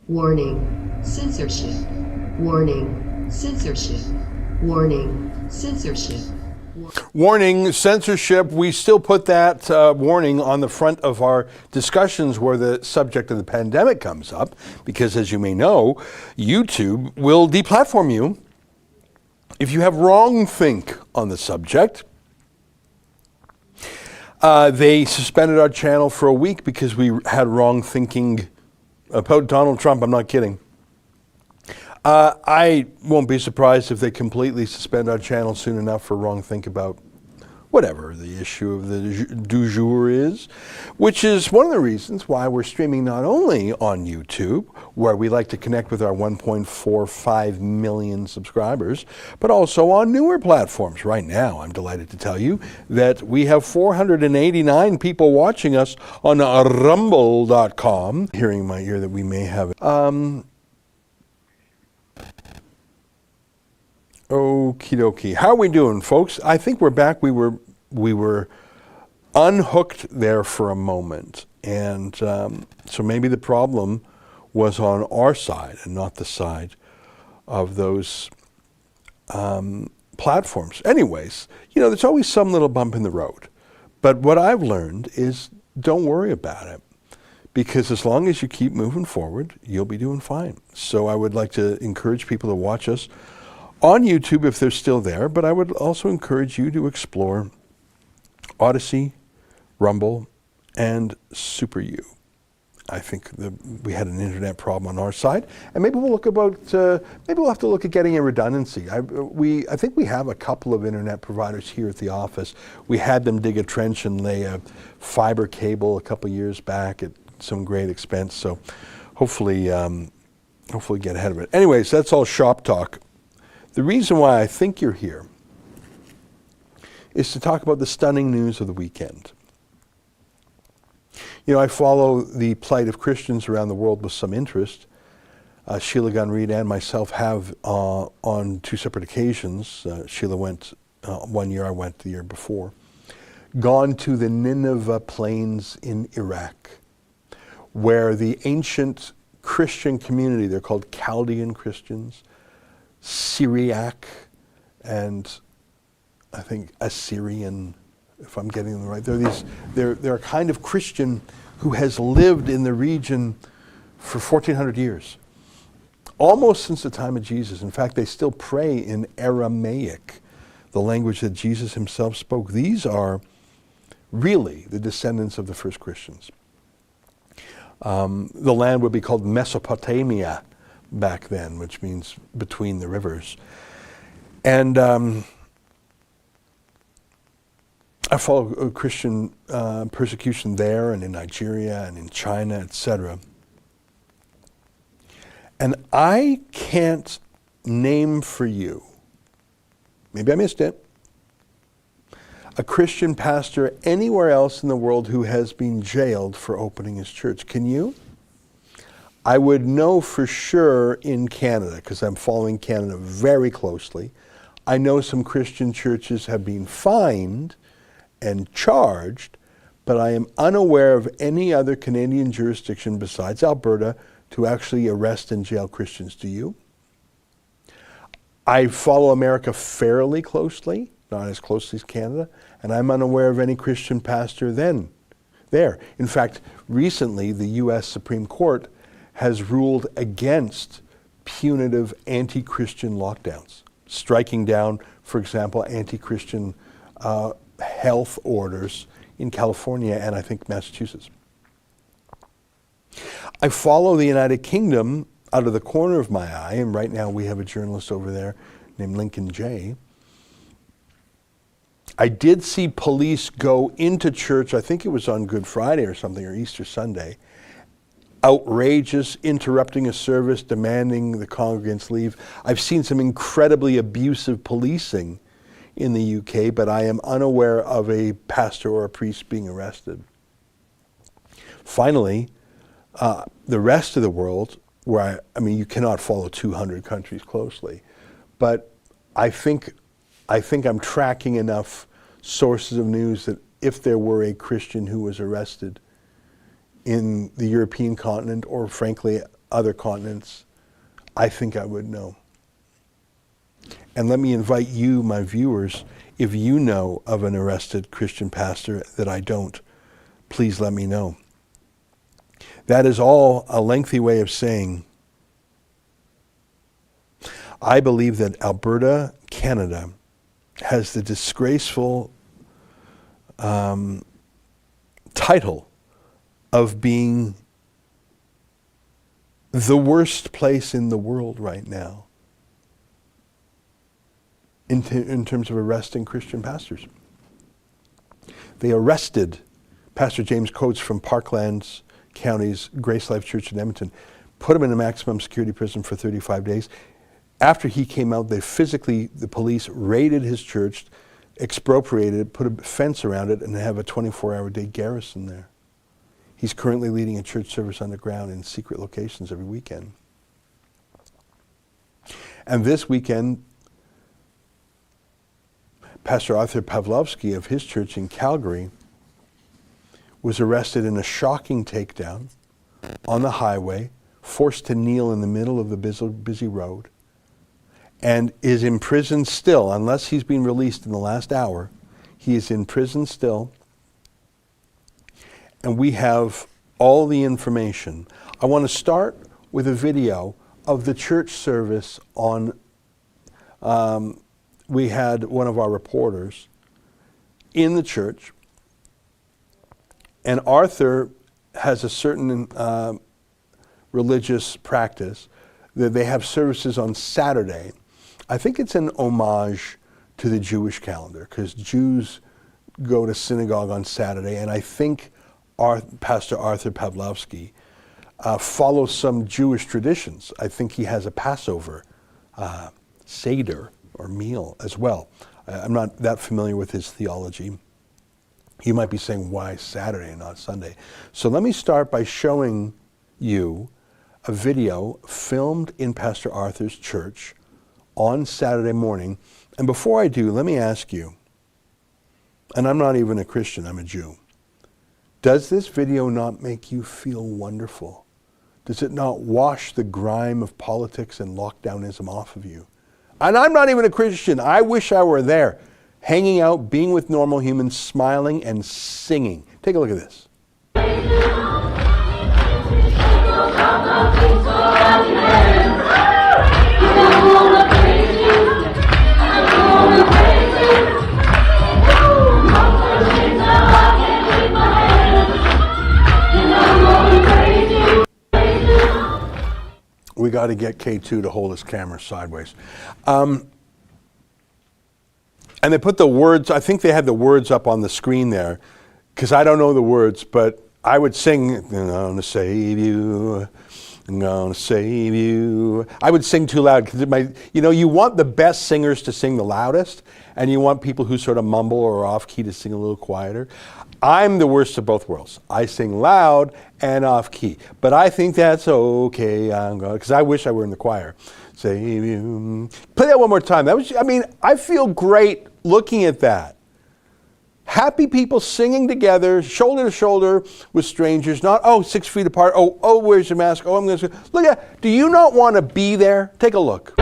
Warning, censorship. Warning, censorship. Warning, censorship. Warning, censorship. We still put that warning on the front of our discussions where the subject of the pandemic comes up, because as you may know, YouTube will deplatform you if you have wrong think on the subject. They suspended our channel for a week because we had wrong thinking about Donald Trump. I'm not kidding. I won't be surprised if they completely suspend our channel soon enough for wrong think about whatever the issue of the du jour is, which is one of the reasons why we're streaming not only on YouTube, where we like to connect with our 1.45 million subscribers, but also on newer platforms. Right now, I'm delighted to tell you that we have 489 people watching us on rumble.com. Hearing in my ear that we may have Okie dokie. How are we doing, folks? I think we're back. We were unhooked there for a moment. And so maybe the problem was on our side and not the side of those platforms. Anyways, you know, there's always some little bump in the road. But what I've learned is don't worry about it, because as long as you keep moving forward, you'll be doing fine. So I would like to encourage people to watch us on YouTube if they're still there, but I would also encourage you to explore Odyssey, Rumble, and Super U. I think we had an internet problem on our side, and maybe we'll maybe we'll have to look at getting a redundancy. I think we have a couple of internet providers here at the office. We had them dig a trench and lay a fiber cable a couple years back at some great expense. So hopefully get ahead of it. Anyways, that's all shop talk. The reason why I think you're here is to talk about the stunning news of the weekend. You know, I follow the plight of Christians around the world with some interest. Sheila Gunn-Reid and myself have on two separate occasions. Sheila went 1 year, I went the year before. Gone to the Nineveh Plains in Iraq, where the ancient Christian community, they're called Chaldean Christians, Syriac, and I think Assyrian, if I'm getting them right. They're a kind of Christian who has lived in the region for 1,400 years, almost since the time of Jesus. In fact, they still pray in Aramaic, the language that Jesus himself spoke. These are really the descendants of the first Christians. The land would be called Mesopotamia back then, which means between the rivers. And I follow Christian persecution there and in Nigeria and in China, etc. And I can't name for you, maybe I missed it, a Christian pastor anywhere else in the world who has been jailed for opening his church. Can you? I would know for sure in Canada, because I'm following Canada very closely. I know some Christian churches have been fined and charged, but I am unaware of any other Canadian jurisdiction besides Alberta to actually arrest and jail Christians. Do you? I follow America fairly closely, not as closely as Canada, and I'm unaware of any Christian pastor there. In fact, recently the U.S. Supreme Court has ruled against punitive anti-Christian lockdowns, striking down, for example, anti-Christian health orders in California and I think Massachusetts. I follow the United Kingdom out of the corner of my eye, and right now we have a journalist over there named Lincoln Jay. I did see police go into church, I think it was on Good Friday or something, or Easter Sunday, outrageous, interrupting a service, demanding the congregants leave. I've seen some incredibly abusive policing in the UK, but I am unaware of a pastor or a priest being arrested. Finally, the rest of the world, where I mean, you cannot follow 200 countries closely, but I think I'm tracking enough sources of news that if there were a Christian who was arrested in the European continent, or frankly other continents, I think I would know. And let me invite you, my viewers, if you know of an arrested Christian pastor that I don't, please let me know. That is all a lengthy way of saying, I believe that Alberta, Canada, has the disgraceful title of being the worst place in the world right now in terms of arresting Christian pastors. They arrested Pastor James Coates from Parklands County's Grace Life Church in Edmonton, put him in a maximum security prison for 35 days. After he came out, the police raided his church, expropriated it, put a fence around it, and have a 24-hour day garrison there. He's currently leading a church service underground in secret locations every weekend. And this weekend, Pastor Arthur Pavlovski of his church in Calgary was arrested in a shocking takedown on the highway, forced to kneel in the middle of the busy road, and is in prison still. Unless he's been released in the last hour, he is in prison still. And we have all the information. I want to start with a video of the church service on, we had one of our reporters in the church, and Arthur has a certain religious practice that they have services on Saturday. I think it's an homage to the Jewish calendar, because Jews go to synagogue on Saturday, and I think Pastor Arthur Pavlovski follows some Jewish traditions. I think he has a Passover Seder or meal as well. I'm not that familiar with his theology. You might be saying, why Saturday and not Sunday? So let me start by showing you a video filmed in Pastor Arthur's church on Saturday morning. And before I do, let me ask you, and I'm not even a Christian, I'm a Jew. Does this video not make you feel wonderful? Does it not wash the grime of politics and lockdownism off of you? And I'm not even a Christian. I wish I were there, hanging out, being with normal humans, smiling and singing. Take a look at this. We got to get K2 to hold his camera sideways. And they put the words, I think they had the words up on the screen there, because I don't know the words, but I would sing, I'm gonna save you, I'm gonna save you. I would sing too loud, because you want the best singers to sing the loudest, and you want people who sort of mumble or off key to sing a little quieter. I'm the worst of both worlds. I sing loud and off key, but I think that's okay. Because I wish I were in the choir. Save you. Play that one more time. I feel great looking at that. Happy people singing together, shoulder to shoulder with strangers, not, 6 feet apart. Oh, where's your mask? Oh, I'm going to look at. Do you not want to be there? Take a look.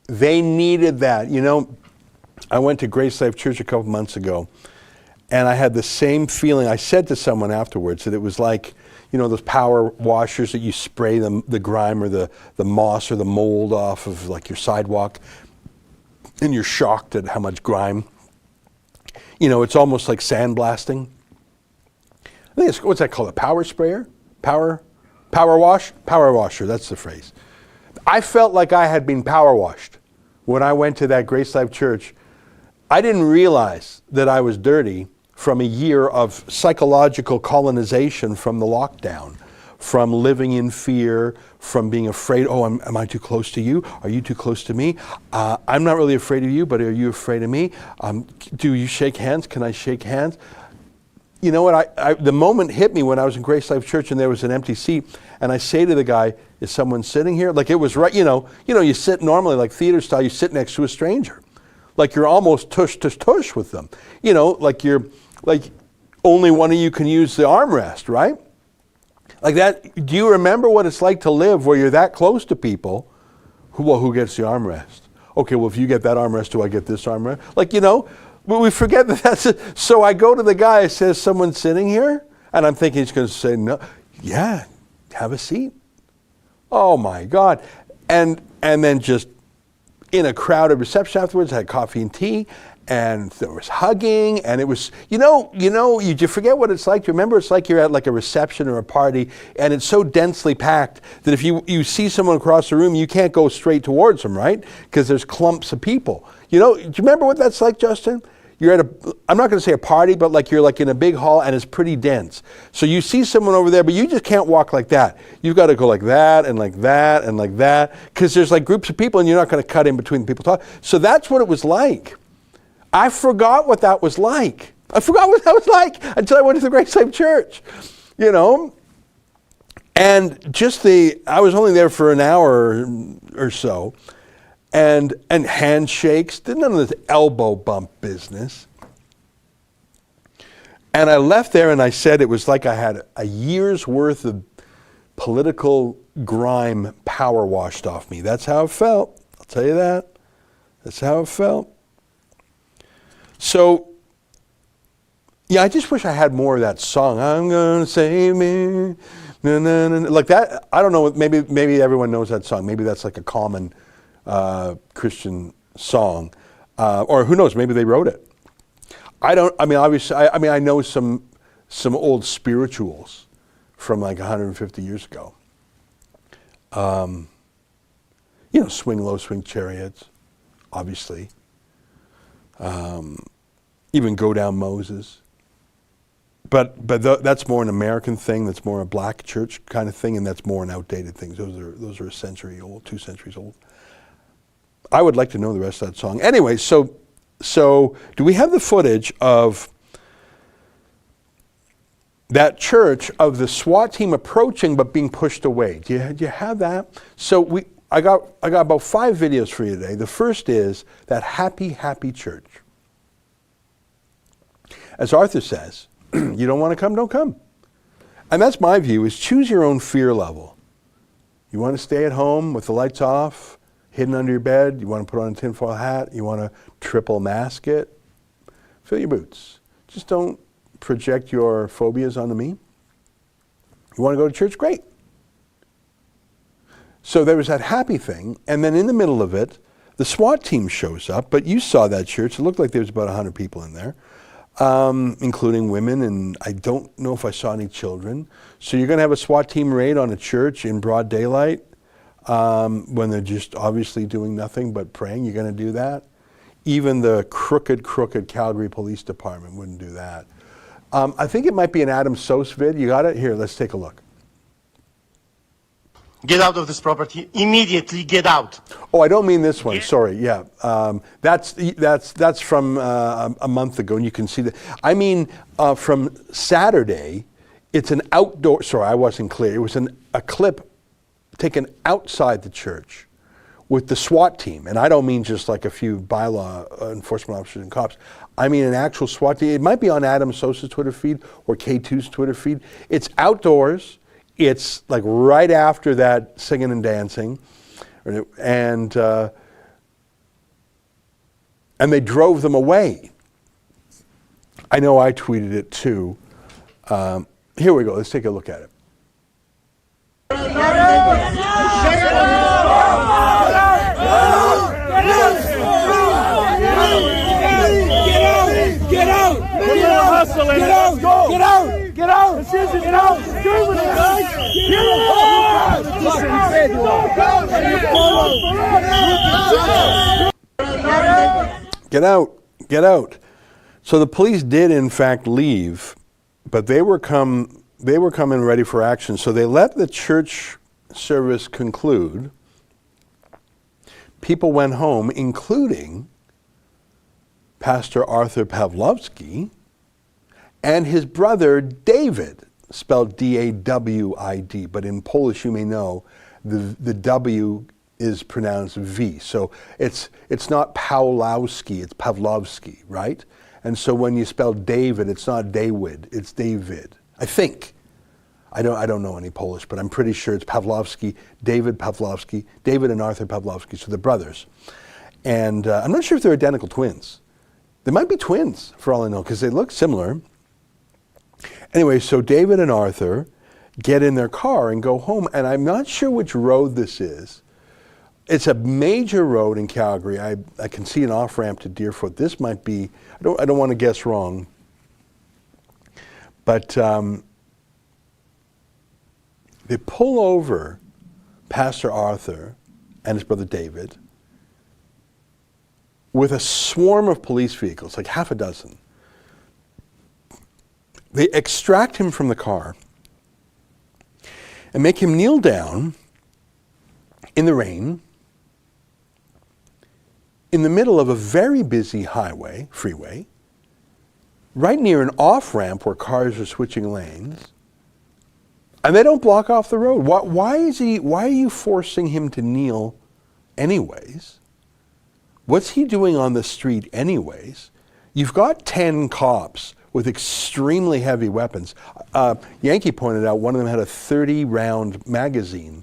They needed that. I went to Grace Life Church a couple months ago, and I had the same feeling. I said to someone afterwards that it was like, those power washers that you spray the grime or the moss or the mold off of like your sidewalk, and you're shocked at how much grime. It's almost like sandblasting. I think what's that called? A power sprayer? Power wash? Power washer, that's the phrase. I felt like I had been power washed when I went to that Grace Life Church. I didn't realize that I was dirty from a year of psychological colonization from the lockdown, from living in fear, from being afraid, am I too close to you? Are you too close to me? I'm not really afraid of you, but are you afraid of me? Do you shake hands? Can I shake hands? you know what, the moment hit me when I was in Grace Life Church and there was an empty seat, and I say to the guy, is someone sitting here? Like, it was right, you know, you sit normally like theater style, you sit next to a stranger. Like you're almost tush with them. You know, like only one of you can use the armrest, right? Like that. Do you remember what it's like to live where you're that close to people? Who gets the armrest? Okay, well, if you get that armrest, do I get this armrest? Like, you know, but we forget that that's it. So I go to the guy, it says, someone sitting here? And I'm thinking he's going to say, no. Yeah, have a seat. Oh my God. And then just in a crowded reception afterwards, I had coffee and tea, and there was hugging, and it was, you forget what it's like. Do you remember it's like you're at like a reception or a party, and it's so densely packed that if you see someone across the room, you can't go straight towards them, right? Because there's clumps of people. Do you remember what that's like, Justin? You're at I'm not going to say a party, but like you're like in a big hall and it's pretty dense. So you see someone over there, but you just can't walk like that. You've got to go like that and like that and like that, because there's like groups of people and you're not going to cut in between the people talking. So that's what it was like. I forgot what that was like. Until I went to the Grace Life Church, And just I was only there for an hour or so. And handshakes, none of this elbow bump business. And I left there and I said it was like I had a year's worth of political grime power washed off me. That's how it felt. I'll tell you that. That's how it felt. So, yeah, I just wish I had more of that song. I'm gonna save me. Na, na, na, na. Like that, I don't know, maybe everyone knows that song. Maybe that's like a common Christian song, or who knows? Maybe they wrote it. Obviously, I know some old spirituals from like 150 years ago. Swing low, swing chariots, obviously. Even go down Moses. But that's more an American thing. That's more a black church kind of thing, and that's more an outdated thing. Those are a century old, 2 centuries old. I would like to know the rest of that song. Anyway, so do we have the footage of that church, of the SWAT team approaching but being pushed away? Do you have that? So I got about 5 videos for you today. The first is that happy church. As Arthur says, you don't want to come, don't come. And that's my view, is choose your own fear level. You want to stay at home with the lights off, hidden under your bed, you want to put on a tinfoil hat, you want to triple mask it, fill your boots. Just don't project your phobias onto me. You want to go to church? Great. So there was that happy thing, and then in the middle of it, the SWAT team shows up, but you saw that church. It looked like there was about 100 people in there, including women, and I don't know if I saw any children. So you're going to have a SWAT team raid on a church in broad daylight, when they're just obviously doing nothing but praying. You're going to do that? Even the crooked Calgary Police Department wouldn't do that. I think it might be an Adam Sos vid. You got it? Here, let's take a look. Get out of this property. Immediately get out. Oh, I don't mean this one. Sorry. Yeah. That's from a month ago, and you can see that. I mean, from Saturday, it's an outdoor, sorry, I wasn't clear. It was a clip taken outside the church with the SWAT team. And I don't mean just like a few bylaw enforcement officers and cops. I mean an actual SWAT team. It might be on Adam Sosa's Twitter feed or K2's Twitter feed. It's outdoors. It's like right after that singing and dancing. And they drove them away. I know I tweeted it too. Here we go. Let's take a look at it. Get out! Hustling. Get out! Go! Get out! Get out! Get out! Get out! Get out! So the police did in fact leave, but they were coming ready for action. So they let the church service conclude. People went home, including Pastor Arthur Pavlovski and his brother David, spelled D-A-W-I-D, but in Polish you may know the W is pronounced V. So it's not Pawlowski, it's Pavlovski, right? And so when you spell David, it's not David, it's David. I think. I don't know any Polish, but I'm pretty sure it's Pavlovski, David Pavlovski, David and Arthur Pavlovski, so they're brothers. And I'm not sure if they're identical twins. They might be twins, for all I know, because they look similar. Anyway, so David and Arthur get in their car and go home, and I'm not sure which road this is. It's a major road in Calgary. I can see an off-ramp to Deerfoot. This might be, I don't want to guess wrong, but they pull over Pastor Arthur and his brother David with a swarm of police vehicles, like half a dozen. They extract him from the car and make him kneel down in the rain in the middle of a very busy freeway, right near an off-ramp where cars are switching lanes. And they don't block off the road. Why are you forcing him to kneel anyways? What's he doing on the street anyways? You've got 10 cops with extremely heavy weapons. Yankee pointed out one of them had a 30-round magazine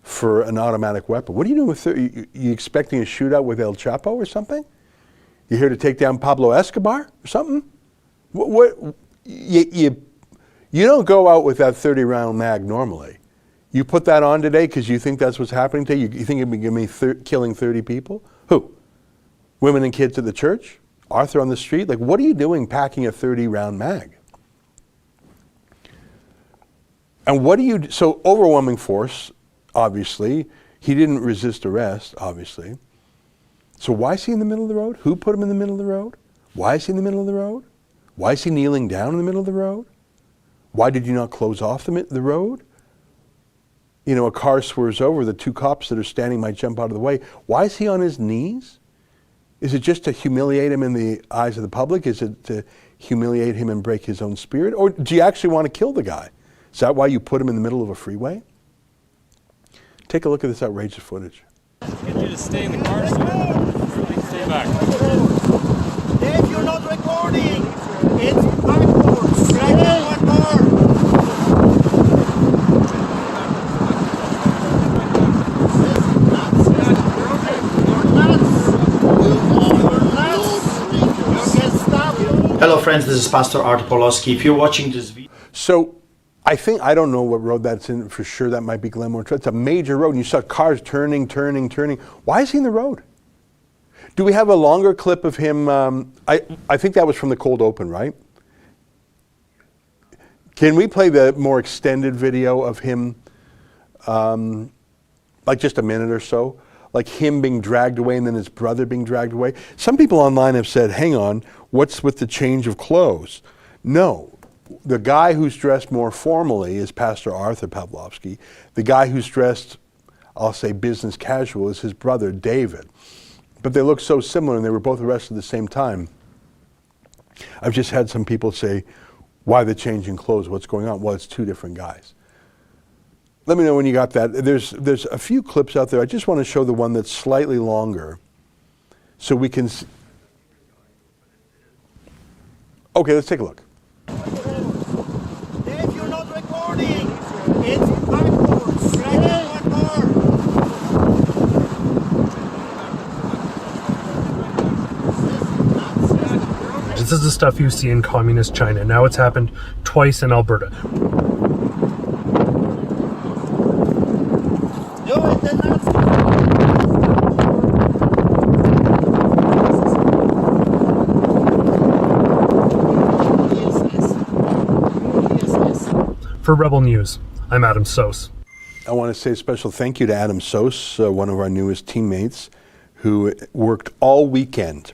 for an automatic weapon. What are you doing with 30? You expecting a shootout with El Chapo or something? You here to take down Pablo Escobar or something? You don't go out with that 30-round mag normally. You put that on today because you think that's what's happening today? You think it'd be killing 30 people? Who? Women and kids at the church? Arthur on the street? Like, what are you doing packing a 30-round mag? And what do you do? So overwhelming force, obviously. He didn't resist arrest, obviously. So why is he in the middle of the road? Who put him in the middle of the road? Why is he in the middle of the road? Why is he kneeling down in the middle of the road? Why did you not close off the road? You know, a car swerves over, the two cops that are standing might jump out of the way. Why is he on his knees? Is it just to humiliate him in the eyes of the public? Is it to humiliate him and break his own spirit? Or do you actually want to kill the guy? Is that why you put him in the middle of a freeway? Take a look at this outrageous footage. Get you to stay in the car, sir. Stay back. If you're not recording, it's backwards. Right one more. Hello friends, this is Pastor Art Pavlovski. If you're watching this video... So, I don't know what road that's in for sure. That might be Glenmore Trail. It's a major road, and you saw cars turning. Why is he in the road? Do we have a longer clip of him? I think that was from the cold open, right? Can we play the more extended video of him, like just a minute or so? Like him being dragged away and then his brother being dragged away? Some people online have said, hang on, what's with the change of clothes? No. The guy who's dressed more formally is Pastor Arthur Pavlovski. The guy who's dressed, I'll say business casual, is his brother David. But they look so similar and they were both arrested at the same time. I've just had some people say, why the change in clothes? What's going on? Well, it's two different guys. Let me know when you got that. There's a few clips out there. I just want to show the one that's slightly longer so we can... Okay, let's take a look. If you're not recording, it's backwards. Right one more. This is the stuff you see in communist China. Now it's happened twice in Alberta. For Rebel News, I'm Adam Sos. I want to say a special thank you to Adam Sos, one of our newest teammates, who worked all weekend.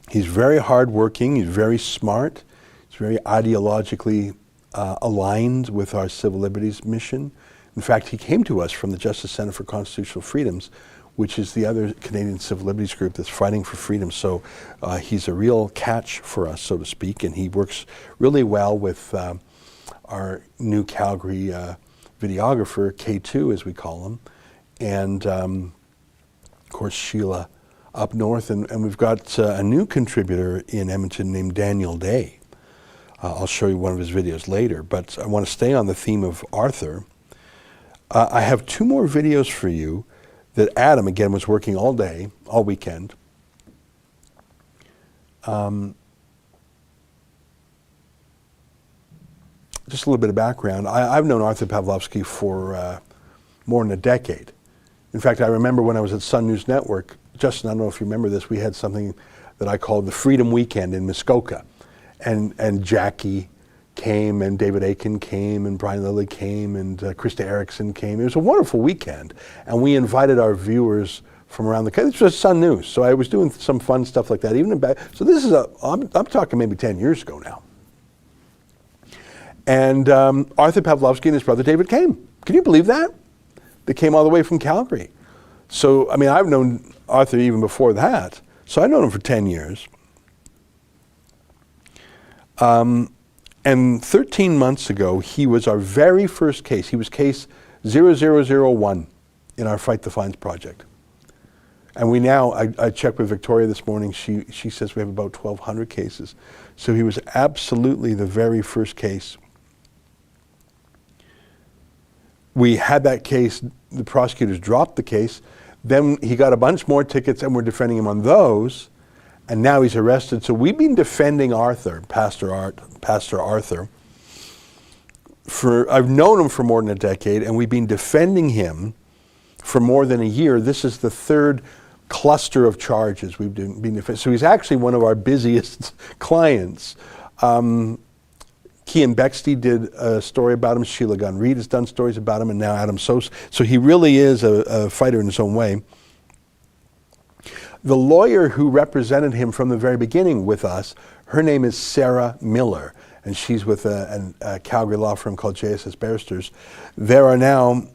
He's very hardworking, he's very smart, he's very ideologically aligned with our civil liberties mission. In fact, he came to us from the Justice Center for Constitutional Freedoms which is the other Canadian civil liberties group that's fighting for freedom. So he's a real catch for us, so to speak, and he works really well with our new Calgary videographer, K2 as we call him, and of course Sheila up north, and we've got a new contributor in Edmonton named Daniel Day. I'll show you one of his videos later, but I want to stay on the theme of Arthur. I have 2 more videos for you that Adam, again, was working all day, all weekend. Just a little bit of background. I've known Arthur Pavlovski for more than a decade. In fact, I remember when I was at Sun News Network, Justin, I don't know if you remember this, we had something that I called the Freedom Weekend in Muskoka. And Jackie came, and David Aiken came, and Brian Lilly came, and Krista Erickson came. It was a wonderful weekend. And we invited our viewers from around the country. This was Sun News, so I was doing some fun stuff like that. So this is I'm talking maybe 10 years ago now. And Arthur Pavlovski and his brother David came. Can you believe that? They came all the way from Calgary. So, I mean, I've known Arthur even before that. So I've known him for 10 years. And 13 months ago, he was our very first case. He was case 0001 in our Fight the Fines project. And we now, I checked with Victoria this morning, she says we have about 1,200 cases. So he was absolutely the very first case. We had that case, the prosecutors dropped the case, then he got a bunch more tickets and we're defending him on those. And now he's arrested. So we've been defending Arthur, Pastor Arthur, I've known him for more than a decade, and we've been defending him for more than a year. This is the 3rd cluster of charges we've been defending. So he's actually one of our busiest clients. Kian Bexty did a story about him. Sheila Gunn-Reid has done stories about him, and now Adam Sos. So he really is a fighter in his own way. The lawyer who represented him from the very beginning with us, her name is Sarah Miller, and she's with a Calgary law firm called JSS Barristers. There are now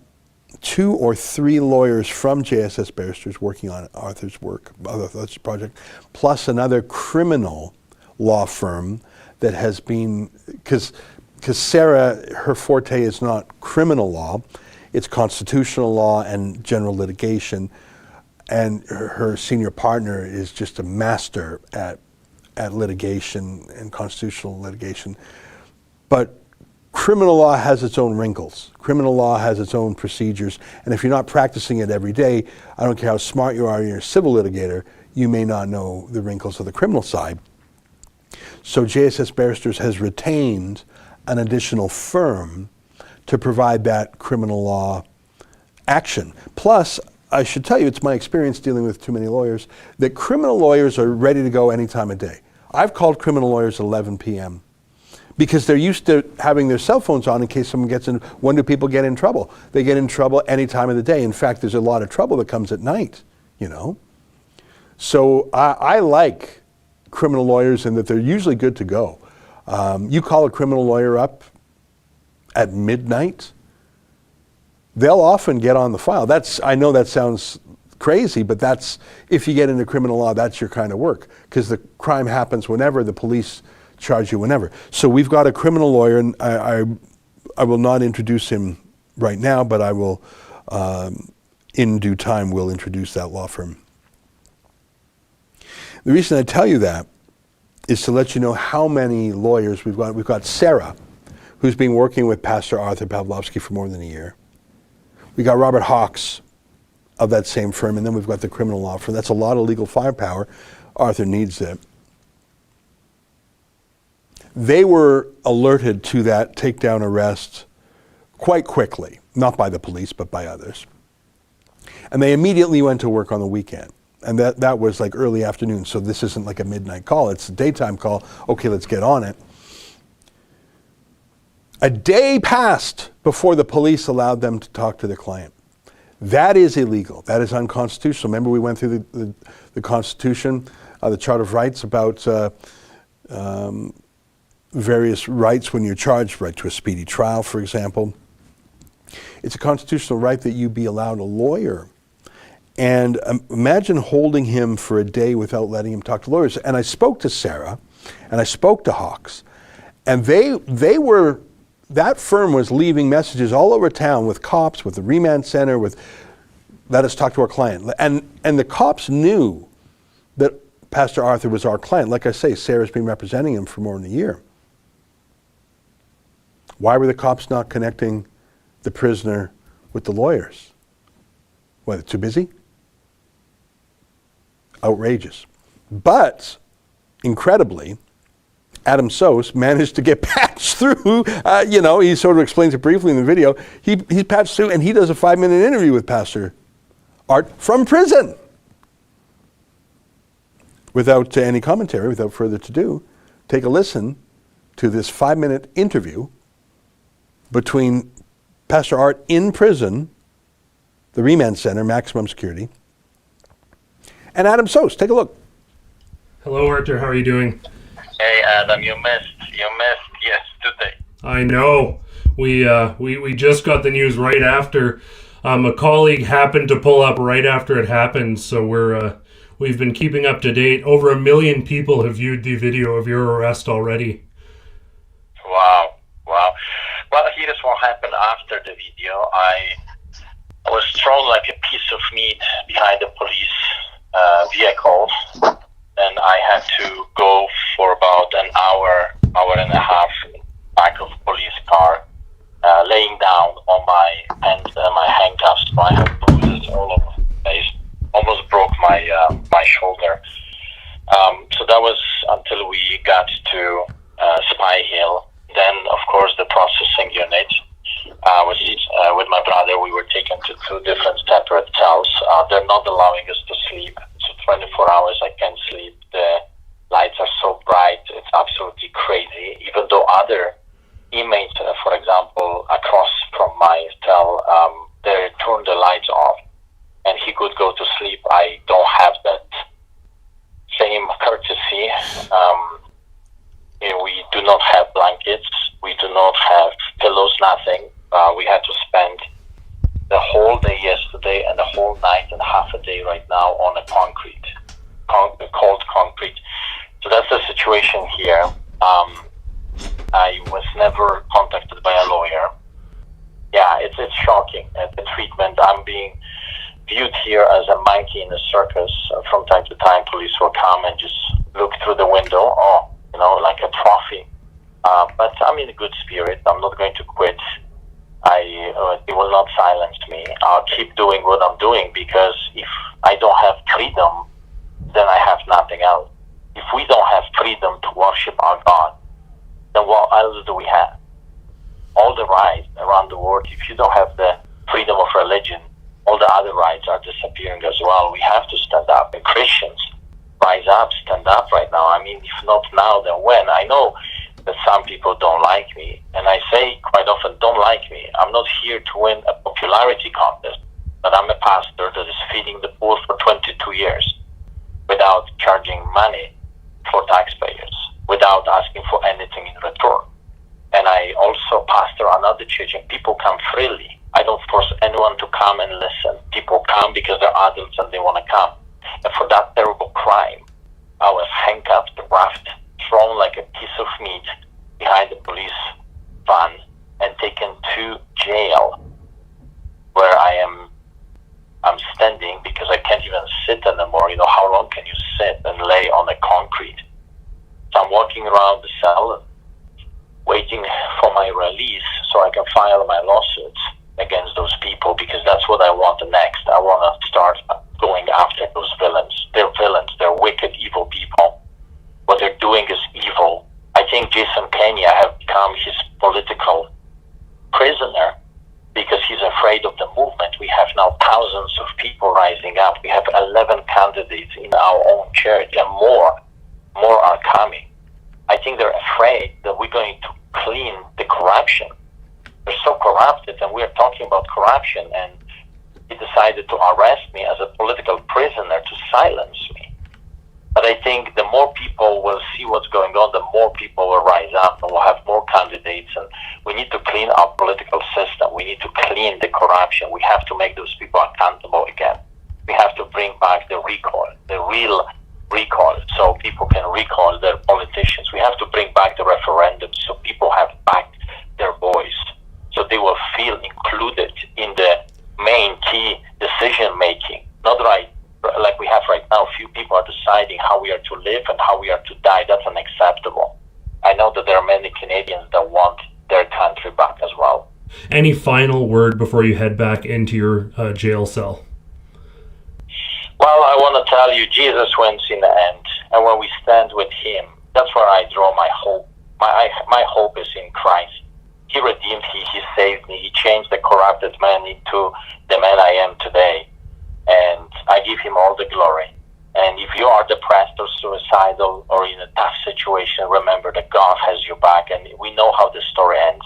2 or 3 lawyers from JSS Barristers working on Arthur's work, Arthur's project, plus another criminal law firm that has been, because Sarah, her forte is not criminal law, it's constitutional law and general litigation. And her senior partner is just a master at litigation and constitutional litigation. But criminal law has its own wrinkles. Criminal law has its own procedures. And if you're not practicing it every day, I don't care how smart you are, you're a civil litigator, you may not know the wrinkles of the criminal side. So JSS Barristers has retained an additional firm to provide that criminal law action. Plus, I should tell you, it's my experience dealing with too many lawyers, that criminal lawyers are ready to go any time of day. I've called criminal lawyers at 11 p.m. because they're used to having their cell phones on in case someone gets in. When do people get in trouble? They get in trouble any time of the day. In fact, there's a lot of trouble that comes at night, you know. So I like criminal lawyers in that they're usually good to go. You call a criminal lawyer up at midnight, they'll often get on the file. I know that sounds crazy, but that's, if you get into criminal law, that's your kind of work, because the crime happens whenever, the police charge you whenever. So we've got a criminal lawyer, and I will not introduce him right now, but I will, in due time, will introduce that law firm. The reason I tell you that is to let you know how many lawyers we've got. We've got Sarah, who's been working with Pastor Arthur Pavlovski for more than a year. We got Robert Hawks of that same firm, and then we've got the criminal law firm. That's a lot of legal firepower. Arthur needs it. They were alerted to that takedown arrest quite quickly, not by the police, but by others. And they immediately went to work on the weekend. And that was like early afternoon, so this isn't like a midnight call, it's a daytime call. Okay, let's get on it. A day passed before the police allowed them to talk to the client. That is illegal. That is unconstitutional. Remember, we went through the Constitution, the Charter of Rights about various rights when you're charged, right to a speedy trial, for example. It's a constitutional right that you be allowed a lawyer And imagine holding him for a day without letting him talk to lawyers. And I spoke to Sarah, and I spoke to Hawks, and they were, that firm was leaving messages all over town with cops, with the remand center, with let us talk to our client. And the cops knew that Pastor Arthur was our client. Like I say, Sarah's been representing him for more than a year. Why were the cops not connecting the prisoner with the lawyers? What, they're too busy? Outrageous. But, incredibly, Adam Sos managed to get patched through. He sort of explains it briefly in the video. He's patched through, and he does a 5-minute interview with Pastor Art from prison. Without any commentary, without further ado, take a listen to this 5-minute interview between Pastor Art in prison, the remand center, maximum security, and Adam Sos. Take a look. Hello, Arthur. How are you doing? Hey, Adam. You missed yesterday. I know. We just got the news right after. A colleague happened to pull up right after it happened, so we've been keeping up to date. Over 1 million people have viewed the video of your arrest already. Wow. Well, here's what happened after the video. I was thrown like a piece of meat behind the police vehicle, and I had to go for about an hour and a half back of a police car, laying down on my hands and my handcuffs. So I had bruises all over the face. Almost broke my shoulder. So that was until we got to Spy Hill. Then, of course, the processing unit. With my brother, we were taken to 2 different separate cells. They're not allowing us to sleep. So 24 hours I can't sleep. The lights are so bright, it's absolutely crazy. Even though other inmates, for example, across from my cell, they turned the lights off and he could go to sleep. I don't have that same courtesy. We do not have blankets. We do not have pillows, nothing. We had to spend the whole day yesterday and the whole night and half a day right now on a cold concrete. So that's the situation here. I was never contacted by a lawyer. Yeah, it's shocking. The treatment. I'm being viewed here as a monkey in a circus. From time to time, police will come and just look through the window, like a trophy. But I'm in a good spirit. I'm not going to quit. It will not silence me. I'll keep doing what I'm doing, because if I don't have freedom, then I have nothing else. If we don't have freedom to worship our God, then what else do we have? All the rights around the world, if you don't have the freedom of religion, all the other rights are disappearing as well. We have to stand up. And Christians, rise up, stand up right now. I mean, if not now, then when? I know that some people don't like me, and I say quite often, don't like me. I'm not here to win a popularity contest, but I'm a pastor that is feeding the poor for 22 years without charging money for taxpayers, without asking for anything in return. And I also pastor another church, and people come freely. I don't force anyone to come and listen. People come because they're adults and they want to come. And for that terrible crime, I was handcuffed, roughed, thrown like a piece of meat behind the police van and taken to jail, where I'm standing because I can't even sit anymore. How long can you sit and lay on the concrete? So I'm walking around the cell waiting for my release so I can file my lawsuits against those people, because that's what I want next. I want to start going after those villains. They're villains. They're wicked, evil people. What they're doing is evil. I think Jason Kenya have become his political prisoner because he's afraid of the movement. We have now thousands of people rising up. We have 11 candidates in our own church, and more are coming. I think they're afraid that we're going to clean the corruption. They're so corrupted, and we're talking about corruption, and he decided to arrest me as a political prisoner to silence me. But I think the more people will see what's going on, the more people will rise up, and we'll have more candidates. And we need to clean our political system. We need to clean the corruption. We have to make those people accountable again. We have to bring back the recall, the real recall, so people can recall their politicians. We have to bring back the referendum so people have back their voice, so they will feel included in the main key decision making. Not right like we have right now. Few people are deciding how we are to live and how we are to die. That's unacceptable. I know that there are many Canadians that want their country back as well. Any final word before you head back into your jail cell? Well, I want to tell you, Jesus wins in the end, and when we stand with Him, that's where I draw my hope. My hope is in Christ. He redeemed me, He saved me, He changed the corrupted man into the man I am today, and I give Him all the glory. And if you are depressed or suicidal or in a tough situation, remember that God has your back, and we know how the story ends.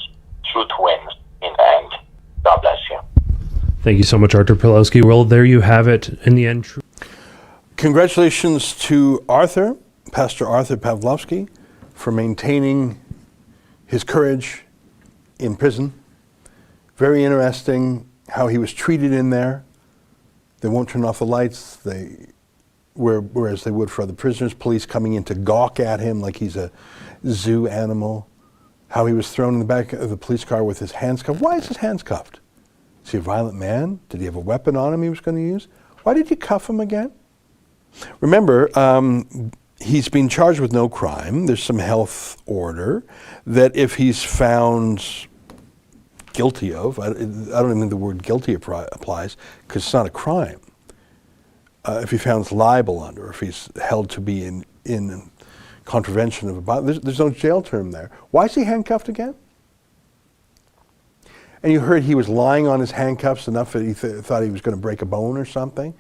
Truth wins in the end. God bless you. Thank you so much, Artur Pavlovski. Well, there you have it. In the end, Congratulations to Arthur, Pastor Arthur Pavlovski, for maintaining his courage in prison. Very interesting how he was treated in there. They won't turn off the lights, whereas they would for other prisoners. Police coming in to gawk at him like he's a zoo animal. How he was thrown in the back of the police car with his hands cuffed. Why is his hands cuffed? Is he a violent man? Did he have a weapon on him he was going to use? Why did you cuff him again? Remember, he's been charged with no crime. There's some health order that if he's found guilty of, I don't even think the word guilty applies because it's not a crime. If he found libel under, if he's held to be in contravention of a bylaw, there's no jail term there. Why is he handcuffed again? And you heard he was lying on his handcuffs enough that he thought he was going to break a bone or something,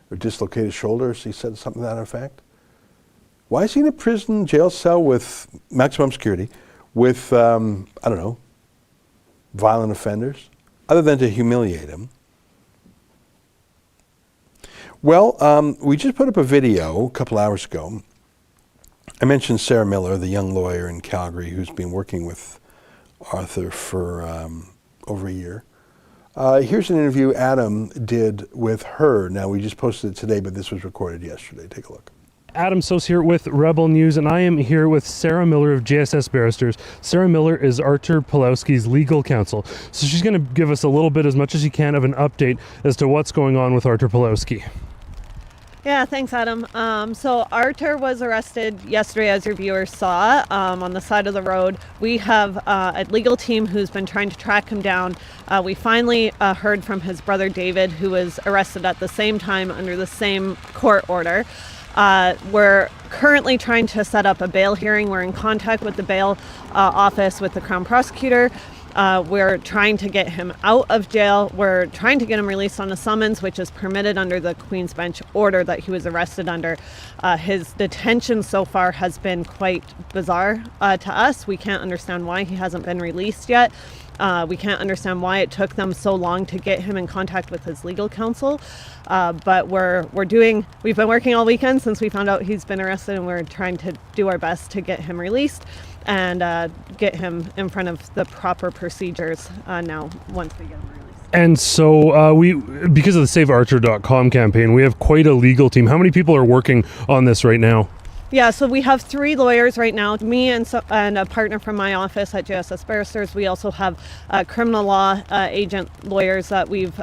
or dislocate his shoulder, he said something to that effect. Why is he in a prison jail cell with maximum security with, violent offenders, other than to humiliate him? Well, we just put up a video a couple hours ago. I mentioned Sarah Miller, the young lawyer in Calgary who's been working with Arthur for over a year. Here's an interview Adam did with her. Now, we just posted it today, but this was recorded yesterday. Take a look. Adam Sos here with Rebel News, and I am here with Sarah Miller of JSS Barristers. Sarah Miller is Artur Pavlovski's legal counsel, so she's going to give us a little bit, as much as she can, of an update as to what's going on with Artur Pavlovski. Yeah, thanks, Adam. So Artur was arrested yesterday, as your viewers saw, on the side of the road. We have a legal team who's been trying to track him down. We finally heard from his brother David, who was arrested at the same time under the same court order. We're currently trying to set up a bail hearing. We're in contact with the bail office with the Crown Prosecutor. We're trying to get him out of jail. We're trying to get him released on a summons, which is permitted under the Queen's Bench order that he was arrested under. His detention so far has been quite bizarre to us. We can't understand why he hasn't been released yet. We can't understand why it took them so long to get him in contact with his legal counsel. But we've been working all weekend since we found out he's been arrested, and we're trying to do our best to get him released and get him in front of the proper procedures now once we get him released. And so because of the SaveArcher.com campaign, we have quite a legal team. How many people are working on this right now? Yeah, so we have 3 lawyers right now, me and a partner from my office at JSS Barristers. We also have criminal law agent lawyers that we've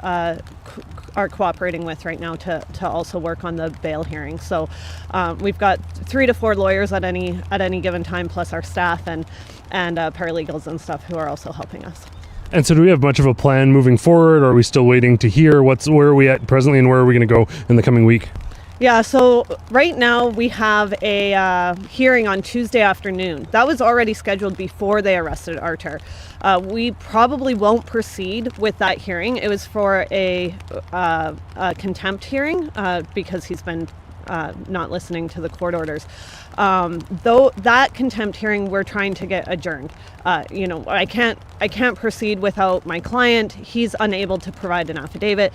are cooperating with right now to also work on the bail hearing. So we've got 3 to 4 lawyers at any given time, plus our staff and paralegals and stuff who are also helping us. And so do we have much of a plan moving forward, or are we still waiting to hear where are we at presently and where are we going to go in the coming week? Yeah, so right now we have a hearing on Tuesday afternoon. That was already scheduled before they arrested Artur. We probably won't proceed with that hearing. It was for a contempt hearing because he's been not listening to the court orders. Though that contempt hearing we're trying to get adjourned. I can't proceed without my client. He's unable to provide an affidavit.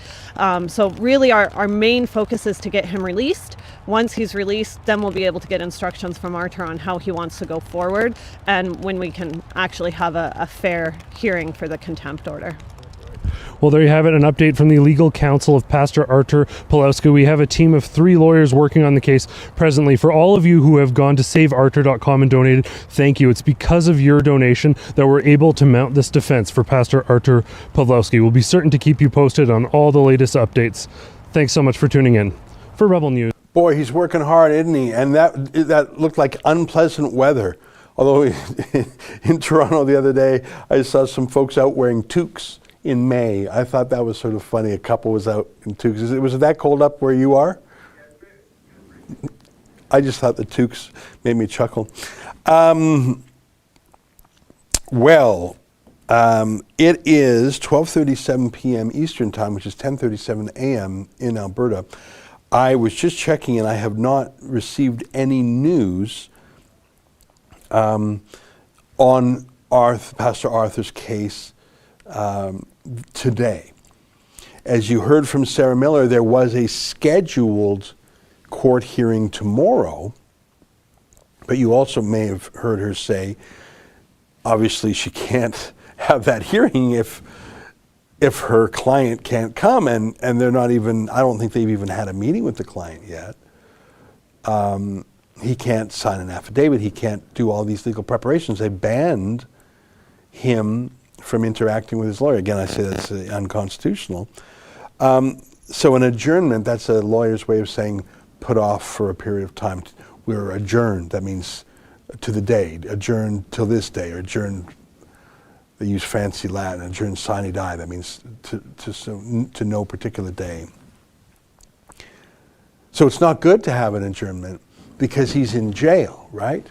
So really our main focus is to get him released. Once he's released, then we'll be able to get instructions from Artur on how he wants to go forward and when we can actually have a fair hearing for the contempt order. Well, there you have it, an update from the legal counsel of Pastor Artur Pavlovski. We have a team of 3 lawyers working on the case presently. For all of you who have gone to saveartur.com and donated, thank you. It's because of your donation that we're able to mount this defense for Pastor Artur Pavlovski. We'll be certain to keep you posted on all the latest updates. Thanks so much for tuning in. For Rebel News. Boy, he's working hard, isn't he? And that looked like unpleasant weather. Although in Toronto the other day, I saw some folks out wearing toques in May. I thought that was sort of funny. A couple was out in toques. Was it that cold up where you are? I just thought the toques made me chuckle. It is 12:37 p.m. Eastern Time, which is 10:37 a.m. in Alberta. I was just checking, and I have not received any news on Pastor Arthur's case today. As you heard from Sarah Miller, there was a scheduled court hearing tomorrow, but you also may have heard her say, obviously she can't have that hearing if her client can't come, and they're not even, I don't think they've even had a meeting with the client yet. He can't sign an affidavit, he can't do all these legal preparations. They banned him from interacting with his lawyer. Again, I say that's unconstitutional. So an adjournment, that's a lawyer's way of saying put off for a period of time. We're adjourned, that means to the day, adjourned till this day, or adjourned, they use fancy Latin, adjourned sine die, that means to no particular day. So it's not good to have an adjournment because he's in jail, right?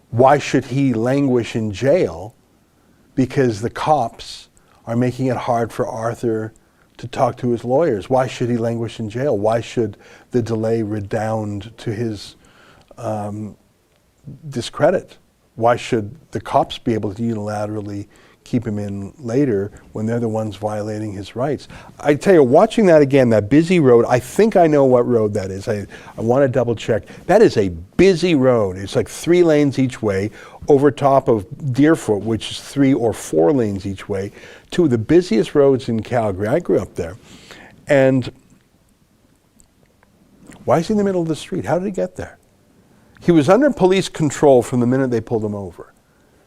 Why should he languish in jail? Because the cops are making it hard for Arthur to talk to his lawyers. Why should he languish in jail? Why should the delay redound to his discredit? Why should the cops be able to unilaterally keep him in later when they're the ones violating his rights? I tell you, watching that again, that busy road, I think I know what road that is. I want to double check. That is a busy road. It's like 3 lanes each way over top of Deerfoot, which is 3 or 4 lanes each way. 2 of the busiest roads in Calgary. I grew up there. And why is he in the middle of the street? How did he get there? He was under police control from the minute they pulled him over.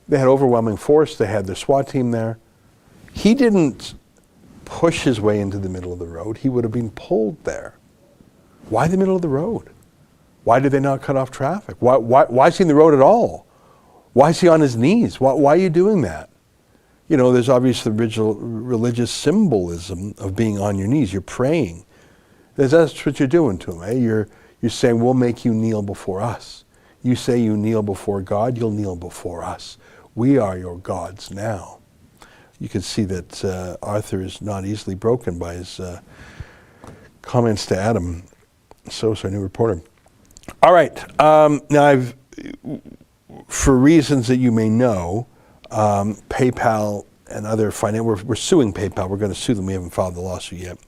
They had overwhelming force. They had their SWAT team there. He didn't push his way into the middle of the road. He would have been pulled there. Why the middle of the road? Why did they not cut off traffic? Why is he in the road at all? Why is he on his knees? Why are you doing that? You know, there's obviously religious symbolism of being on your knees. You're praying. That's what you're doing to him. Eh? You're saying, we'll make you kneel before us. You say you kneel before God, you'll kneel before us. We are your gods now. You can see that Arthur is not easily broken by his comments to Adam. So, new reporter. All right. Now, for reasons that you may know, PayPal and other we're suing PayPal. We're going to sue them. We haven't filed the lawsuit yet.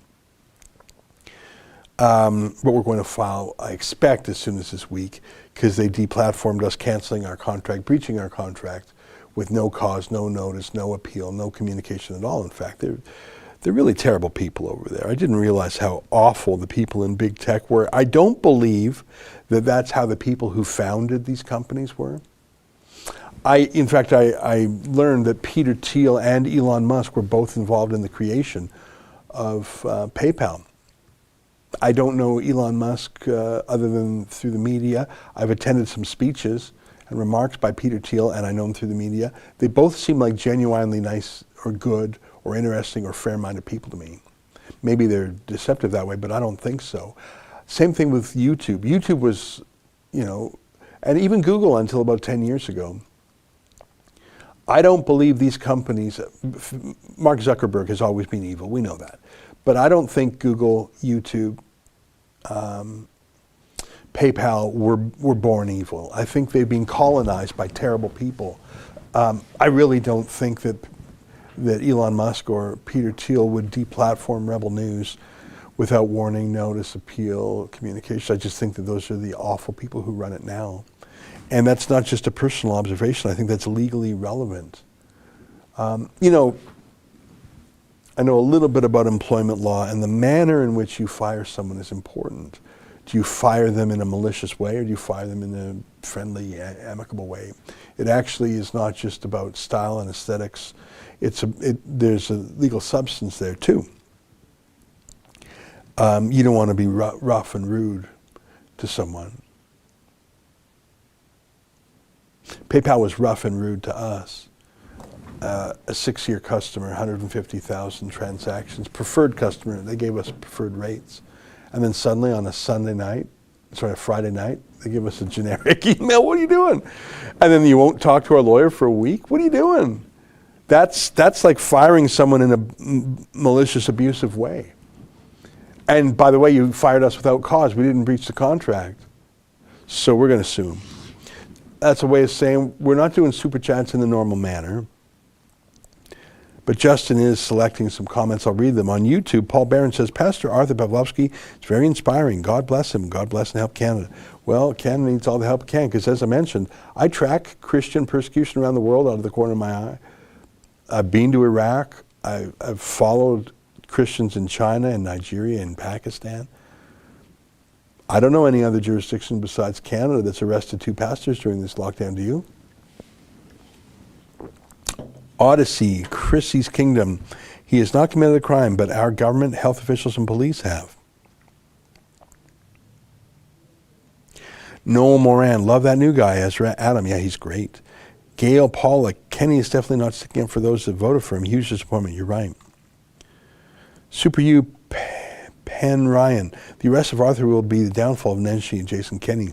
But we're going to file, I expect, as soon as this week, because they deplatformed us, canceling our contract, breaching our contract with no cause, no notice, no appeal, no communication at all. In fact, they're really terrible people over there. I didn't realize how awful the people in big tech were. I don't believe that that's how the people who founded these companies were. In fact, I learned that Peter Thiel and Elon Musk were both involved in the creation of PayPal. I don't know Elon Musk other than through the media. I've attended some speeches and remarks by Peter Thiel, and I know him through the media. They both seem like genuinely nice or good or interesting or fair-minded people to me. Maybe they're deceptive that way, but I don't think so. Same thing with YouTube. YouTube was, and even Google until about 10 years ago. I don't believe these companies, Mark Zuckerberg has always been evil, we know that. But I don't think Google, YouTube, PayPal were born evil. I think they've been colonized by terrible people. I really don't think that Elon Musk or Peter Thiel would deplatform Rebel News without warning, notice, appeal, communication. I just think that those are the awful people who run it now. And that's not just a personal observation. I think that's legally relevant. I know a little bit about employment law, and the manner in which you fire someone is important. Do you fire them in a malicious way, or do you fire them in a friendly, amicable way? It actually is not just about style and aesthetics. There's a legal substance there too. You don't want to be rough and rude to someone. PayPal was rough and rude to us. A 6-year customer, 150,000 transactions, preferred customer, they gave us preferred rates. And then suddenly on a Friday night, they give us a generic email. What are you doing? And then you won't talk to our lawyer for a week? What are you doing? That's like firing someone in a malicious, abusive way. And by the way, you fired us without cause. We didn't breach the contract. So we're going to sue them. That's a way of saying we're not doing super chats in the normal manner. But Justin is selecting some comments. I'll read them. On YouTube, Paul Barron says, Pastor Arthur Pavlovski is very inspiring. God bless him. God bless and help Canada. Well, Canada needs all the help it can, because as I mentioned, I track Christian persecution around the world out of the corner of my eye. I've been to Iraq. I've followed Christians in China and Nigeria and Pakistan. I don't know any other jurisdiction besides Canada that's arrested 2 pastors during this lockdown. Do you? Odyssey, Chrissy's Kingdom. He has not committed a crime, but our government, health officials, and police have. Noel Moran, love that new guy, Ezra. Adam, yeah, he's great. Gail Pollock, Kenny is definitely not sticking up for those that voted for him. Huge disappointment, you're right. Super U, Penn Ryan, the arrest of Arthur will be the downfall of Nenshi and Jason Kenney.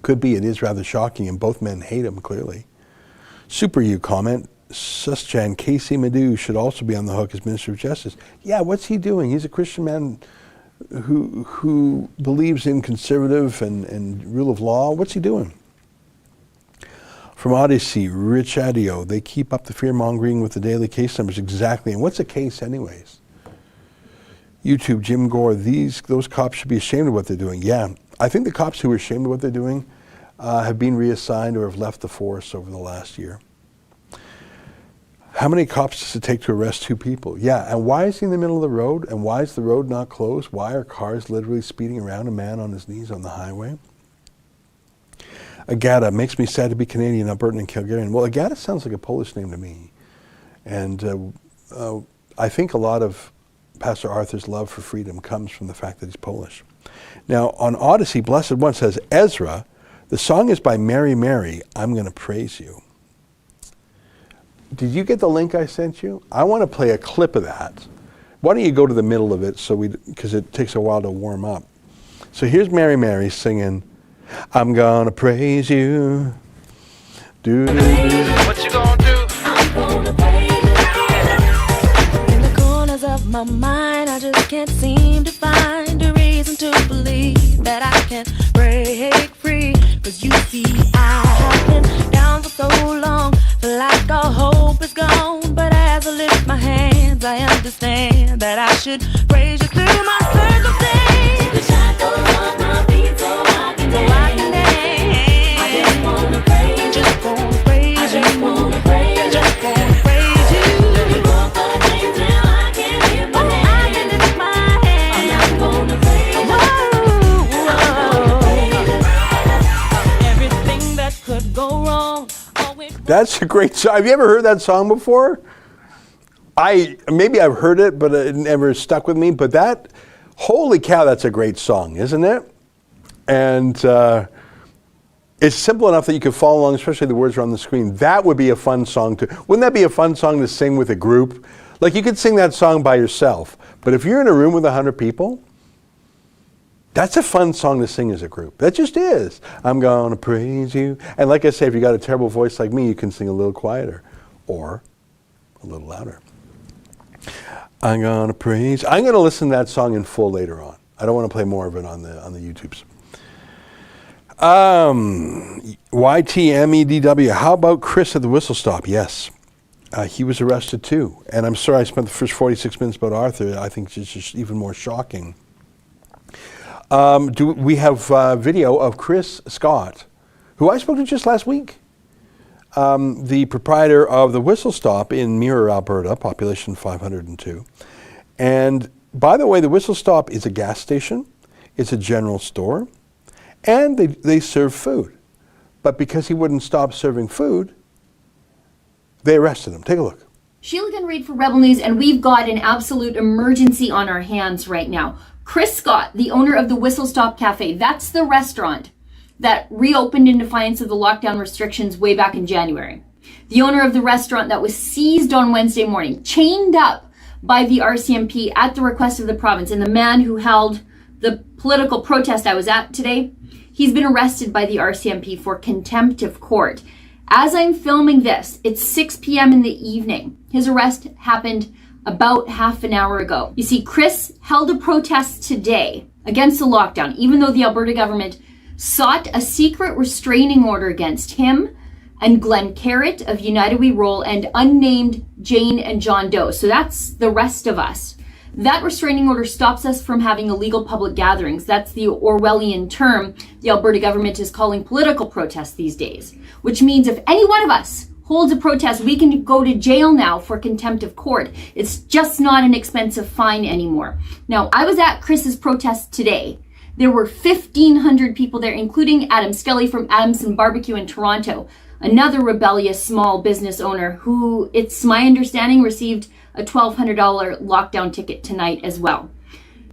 Could be, it is rather shocking, and both men hate him, clearly. Super U comment, Suschan, Casey Madhu should also be on the hook as Minister of Justice. Yeah, what's he doing? He's a Christian man who believes in conservative and rule of law. What's he doing? From Odyssey, Rich Adio, they keep up the fear-mongering with the daily case numbers. Exactly. And what's a case anyways? YouTube, Jim Gore, those cops should be ashamed of what they're doing. Yeah, I think the cops who are ashamed of what they're doing have been reassigned or have left the force over the last year. How many cops does it take to arrest 2 people? Yeah, and why is he in the middle of the road? And why is the road not closed? Why are cars literally speeding around a man on his knees on the highway? Agata, makes me sad to be Canadian, Albertan, and Calgarian. Well, Agata sounds like a Polish name to me. And I think a lot of Pastor Arthur's love for freedom comes from the fact that he's Polish. Now, on Odyssey, Blessed One says, Ezra, the song is by Mary Mary, I'm Going to Praise You. Did you get the link I sent you? I want to play a clip of that. Why don't you go to the middle of it because it takes a while to warm up. So here's Mary Mary singing, I'm gonna praise you. What you gonna do? I'm gonna praise you. In the corners of my mind, I just can't seem to find a reason to believe that I can break free. Cause you see, I have been down for so long, feel like all hope is gone. But as I lift my hands, I understand that I should praise you through my circumstance. The shackles on my feet so I can dance. I just wanna praise you. Just wanna praise you. I just wanna praise you. Just wanna praise you. Let me go for the things now I can lift my hands. I can lift my hands. I'm not gonna praise you. Everything that could go wrong. That's a great song. Have you ever heard that song before? Maybe I've heard it, but it never stuck with me. But that, holy cow, that's a great song, isn't it? And it's simple enough that you can follow along, especially the words are on the screen. That would be a fun song wouldn't that be a fun song to sing with a group? Like you could sing that song by yourself, but if you're in a room with 100 people, that's a fun song to sing as a group. That just is. I'm gonna praise you. And like I say, if you got a terrible voice like me, you can sing a little quieter or a little louder. I'm gonna praise. I'm gonna listen to that song in full later on. I don't want to play more of it on the YouTubes. YTMEDW. How about Chris at the Whistle Stop? Yes. He was arrested too. And I'm sorry I spent the first 46 minutes about Arthur. I think it's just even more shocking. We have video of Chris Scott, who I spoke to just last week. the proprietor of the Whistle Stop in Mirror, Alberta, population 502. And by the way, the Whistle Stop is a gas station, it's a general store, and they serve food. But because he wouldn't stop serving food, they arrested him. Take a look. Sheila Gunn Reid for Rebel News, and we've got an absolute emergency on our hands right now. Chris Scott, the owner of the Whistle Stop Cafe, that's the restaurant that reopened in defiance of the lockdown restrictions way back in January. The owner of the restaurant that was seized on Wednesday morning, chained up by the RCMP at the request of the province, and the man who held the political protest I was at today, he's been arrested by the RCMP for contempt of court. As I'm filming this, it's 6 p.m. in the evening. His arrest happened about half an hour ago. You see, Chris held a protest today against the lockdown, even though the Alberta government sought a secret restraining order against him and Glenn Carrott of United We Roll and unnamed Jane and John Doe. So that's the rest of us. That restraining order stops us from having illegal public gatherings. That's the Orwellian term the Alberta government is calling political protests these days, which means if any one of us holds a protest, we can go to jail now for contempt of court. It's just not an expensive fine anymore. Now, I was at Chris's protest today. There were 1,500 people there, including Adam Skelly from Adamson Barbecue in Toronto, another rebellious small business owner who, it's my understanding, received a $1,200 lockdown ticket tonight as well.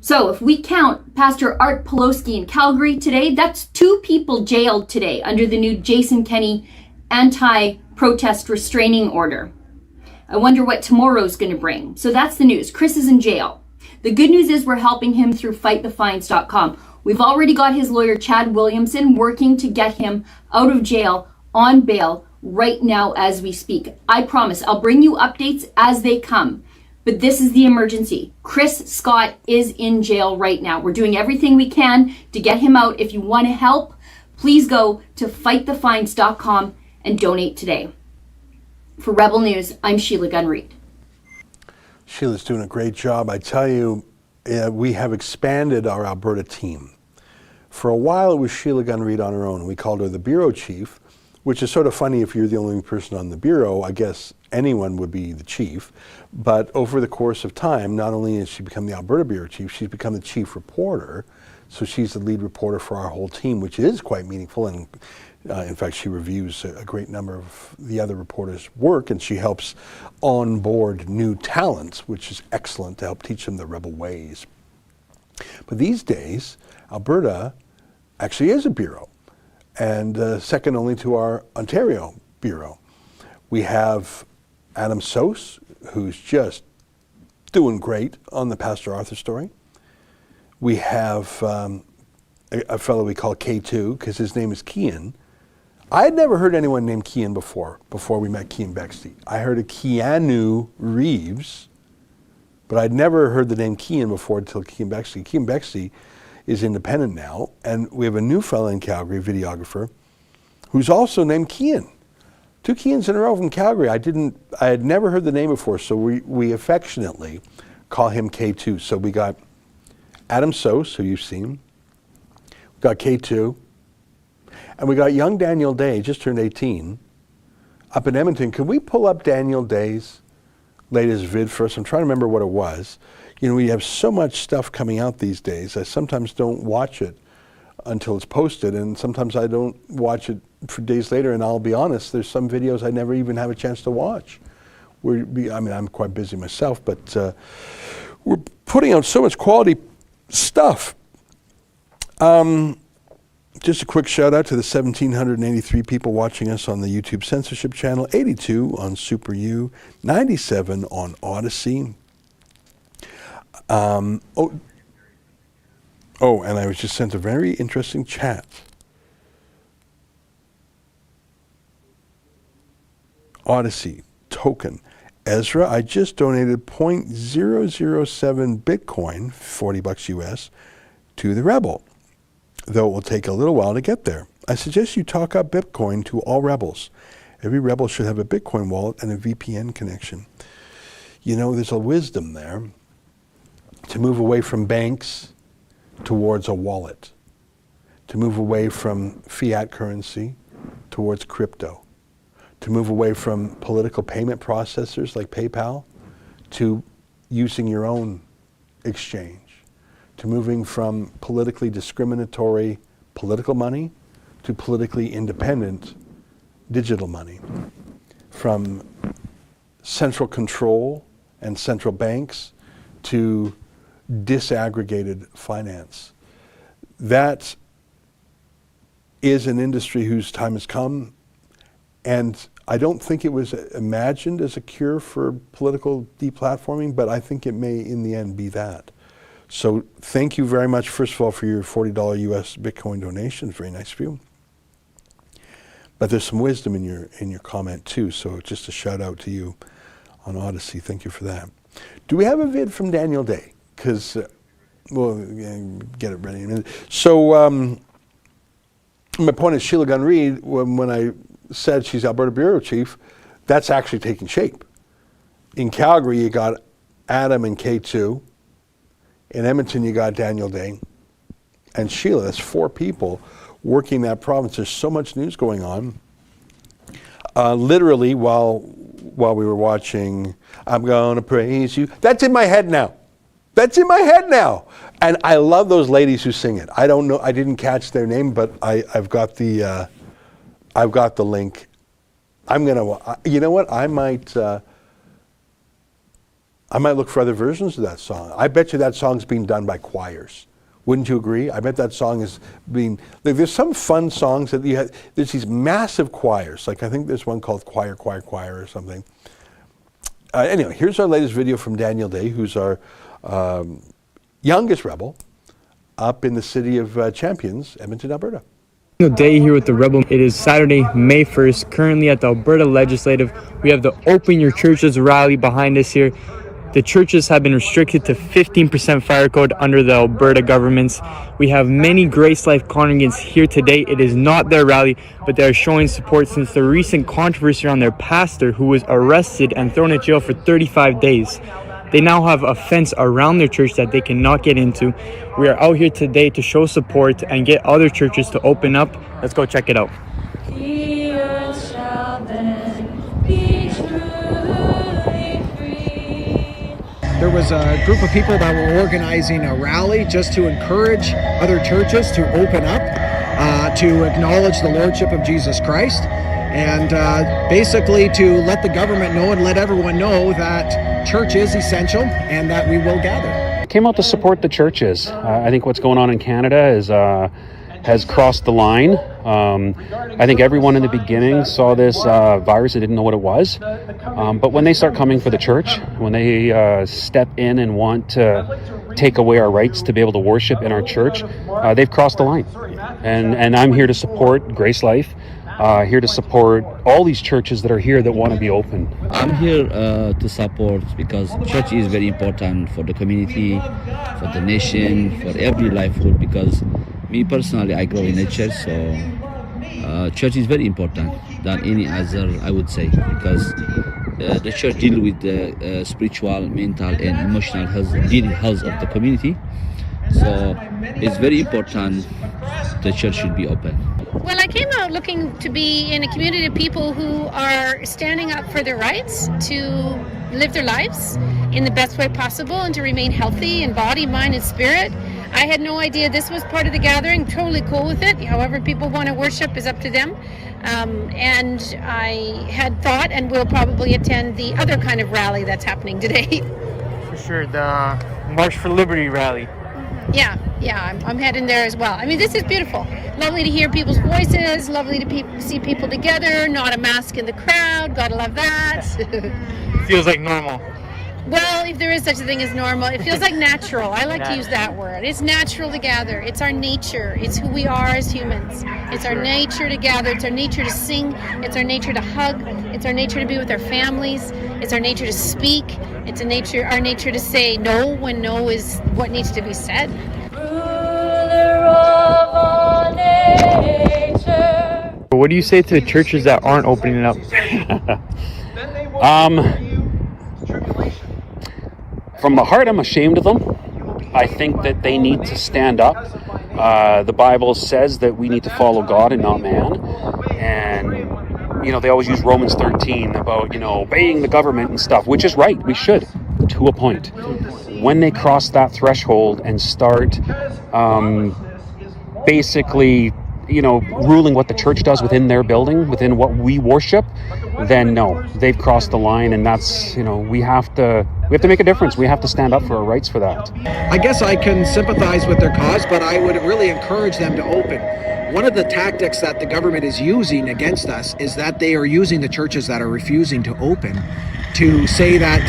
So if we count Pastor Art Pavlovski in Calgary today, that's 2 people jailed today under the new Jason Kenney anti-protest restraining order. I wonder what tomorrow's going to bring. So that's the news. Chris is in jail. The good news is we're helping him through fightthefines.com. We've already got his lawyer, Chad Williamson, working to get him out of jail on bail right now as we speak. I promise I'll bring you updates as they come. But this is the emergency. Chris Scott is in jail right now. We're doing everything we can to get him out. If you want to help, please go to fightthefines.com and donate today. For Rebel News, I'm Sheila Gunn Reid. Sheila's doing a great job. I tell you, we have expanded our Alberta team. For a while, it was Sheila Gunn Reid on her own. We called her the bureau chief, which is sort of funny if you're the only person on the bureau. I guess anyone would be the chief. But over the course of time, not only has she become the Alberta bureau chief, she's become the chief reporter. So she's the lead reporter for our whole team, which is quite meaningful. And in fact, she reviews a great number of the other reporters' work, and she helps onboard new talents, which is excellent to help teach them the rebel ways. But these days, Alberta actually is a bureau, and second only to our Ontario bureau. We have Adam Sos, who's just doing great on the Pastor Arthur story. We have a fellow we call K2, because his name is Kian. I had never heard anyone named Kian before we met Kian Bexley. I heard of Keanu Reeves, but I'd never heard the name Kian before until Kian Bexley. Kian Bexley is independent now, and we have a new fellow in Calgary, videographer, who's also named Kian. 2 Kians in a row from Calgary. I had never heard the name before, so we affectionately call him K2. So we got Adam Sos, who you've seen, we got K2, and we got young Daniel Day, just turned 18, up in Edmonton. Can we pull up Daniel Day's latest vid first? I'm trying to remember what it was. You know, we have so much stuff coming out these days. I sometimes don't watch it until it's posted, and sometimes I don't watch it for days later, and I'll be honest, there's some videos I never even have a chance to watch. I'm quite busy myself, but we're putting out so much quality stuff. Just a quick shout out to the 1,783 people watching us on the YouTube censorship channel, 82 on Super U, 97 on Odyssey. And I was just sent a very interesting chat. Odyssey token. Ezra, I just donated 0.007 Bitcoin, $40 US, to the Rebel, though it will take a little while to get there. I suggest you talk up Bitcoin to all rebels. Every rebel should have a Bitcoin wallet and a VPN connection. You know, there's a wisdom there to move away from banks towards a wallet, to move away from fiat currency towards crypto, to move away from political payment processors like PayPal to using your own exchange, to moving from politically discriminatory political money to politically independent digital money, from central control and central banks to disaggregated finance. That is an industry whose time has come, and I don't think it was imagined as a cure for political deplatforming, but I think it may in the end be that. So thank you very much, first of all, for your $40 US Bitcoin donation. Very nice of you. But there's some wisdom in your comment too, so just a shout out to you on Odyssey. Thank you for that. Do we have a vid from Daniel Day? Because we'll get it ready in a minute. So my point is, Sheila Gunn Reid, when I said she's Alberta Bureau Chief, that's actually taking shape. In Calgary, you got Adam and K2. In Edmonton, you got Daniel Day and Sheila. That's 4 people working that province. There's so much news going on. Literally, while we were watching I'm Gonna Praise You, that's in my head now. That's in my head now. And I love those ladies who sing it. I don't know, I didn't catch their name, but I've got the link. I'm gonna, you know what? I might look for other versions of that song. I bet you that song's being done by choirs. Wouldn't you agree? I bet that song is being, like, there's some fun songs that you have, there's these massive choirs. Like I think there's one called Choir or something. Anyway, here's our latest video from Daniel Day, who's our youngest rebel up in the city of Champions, Edmonton, Alberta. Day here with the Rebel. It is Saturday, May 1st, currently at the Alberta Legislative. We have the Open Your Churches rally behind us here. The churches have been restricted to 15% fire code under the Alberta governments. We have many Grace Life congregants here today. It is not their rally, but they are showing support since the recent controversy around their pastor, who was arrested and thrown in jail for 35 days. They now have a fence around their church that they cannot get into. We are out here today to show support and get other churches to open up. Let's go check it out. The earth shall then be truly free. There was a group of people that were organizing a rally just to encourage other churches to open up, to acknowledge the Lordship of Jesus Christ, and basically to let the government know and let everyone know that church is essential and that we will gather. I came out to support the churches. I think what's going on in Canada is has crossed the line. I think everyone in the beginning saw this virus and didn't know what it was. But when they start coming for the church, when they step in and want to take away our rights to be able to worship in our church, they've crossed the line. And I'm here to support Grace Life, here to support all these churches that are here that want to be open. I'm here to support because church is very important for the community, for the nation, for every livelihood, because me personally, I grow in a church, so church is very important than any other, I would say, because the church deals with the spiritual, mental, and emotional health of the community. So it's very important the church should be open. Well, I came out looking to be in a community of people who are standing up for their rights to live their lives in the best way possible and to remain healthy in body, mind, and spirit. I had no idea this was part of the gathering. Totally cool with it. However people want to worship is up to them. And I had thought and will probably attend the other kind of rally that's happening today. For sure, the March for Liberty rally. Yeah, I'm heading there as well. I mean, this is beautiful. Lovely to hear people's voices, lovely to see people together, not a mask in the crowd, gotta love that. Feels like normal. Well, if there is such a thing as normal, it feels like natural. I like to use that word. It's natural to gather. It's our nature. It's who we are as humans. It's our nature to gather. It's our nature to sing. It's our nature to hug. It's our nature to be with our families. It's our nature to speak. It's our nature to say no when no is what needs to be said. Ruler of all nature. What do you say to the churches that aren't opening up? From the heart, I'm ashamed of them. I think that they need to stand up. The Bible says that we need to follow God and not man. And they always use Romans 13 about, obeying the government and stuff, which is right. We should, to a point. When they cross that threshold and start basically, ruling what the church does within their building, within what we worship, then no, they've crossed the line, and that's, we have to make a difference. We have to stand up for our rights for that. I guess I can sympathize with their cause, but I would really encourage them to open. One of the tactics that the government is using against us is that they are using the churches that are refusing to open to say that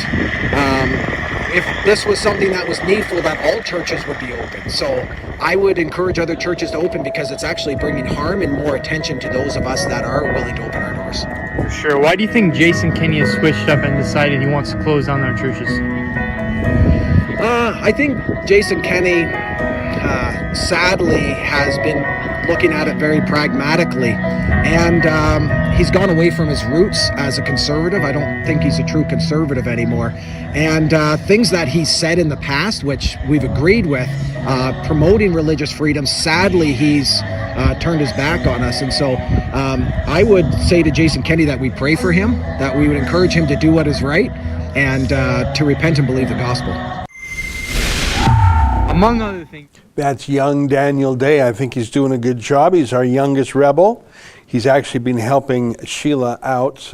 if this was something that was needful, that all churches would be open. So I would encourage other churches to open, because it's actually bringing harm and more attention to those of us that are willing to open our doors. For sure. Why do you think Jason Kenney has switched up and decided he wants to close down their churches? I think Jason Kenney sadly has been looking at it very pragmatically, and he's gone away from his roots as a conservative. I don't think he's a true conservative anymore, and things that he said in the past, which we've agreed with, promoting religious freedom, sadly he's turned his back on us. And so I would say to Jason Kenney that we pray for him, that we would encourage him to do what is right, and to repent and believe the gospel. Among other things. That's young Daniel Day. I think he's doing a good job. He's our youngest rebel. He's actually been helping Sheila out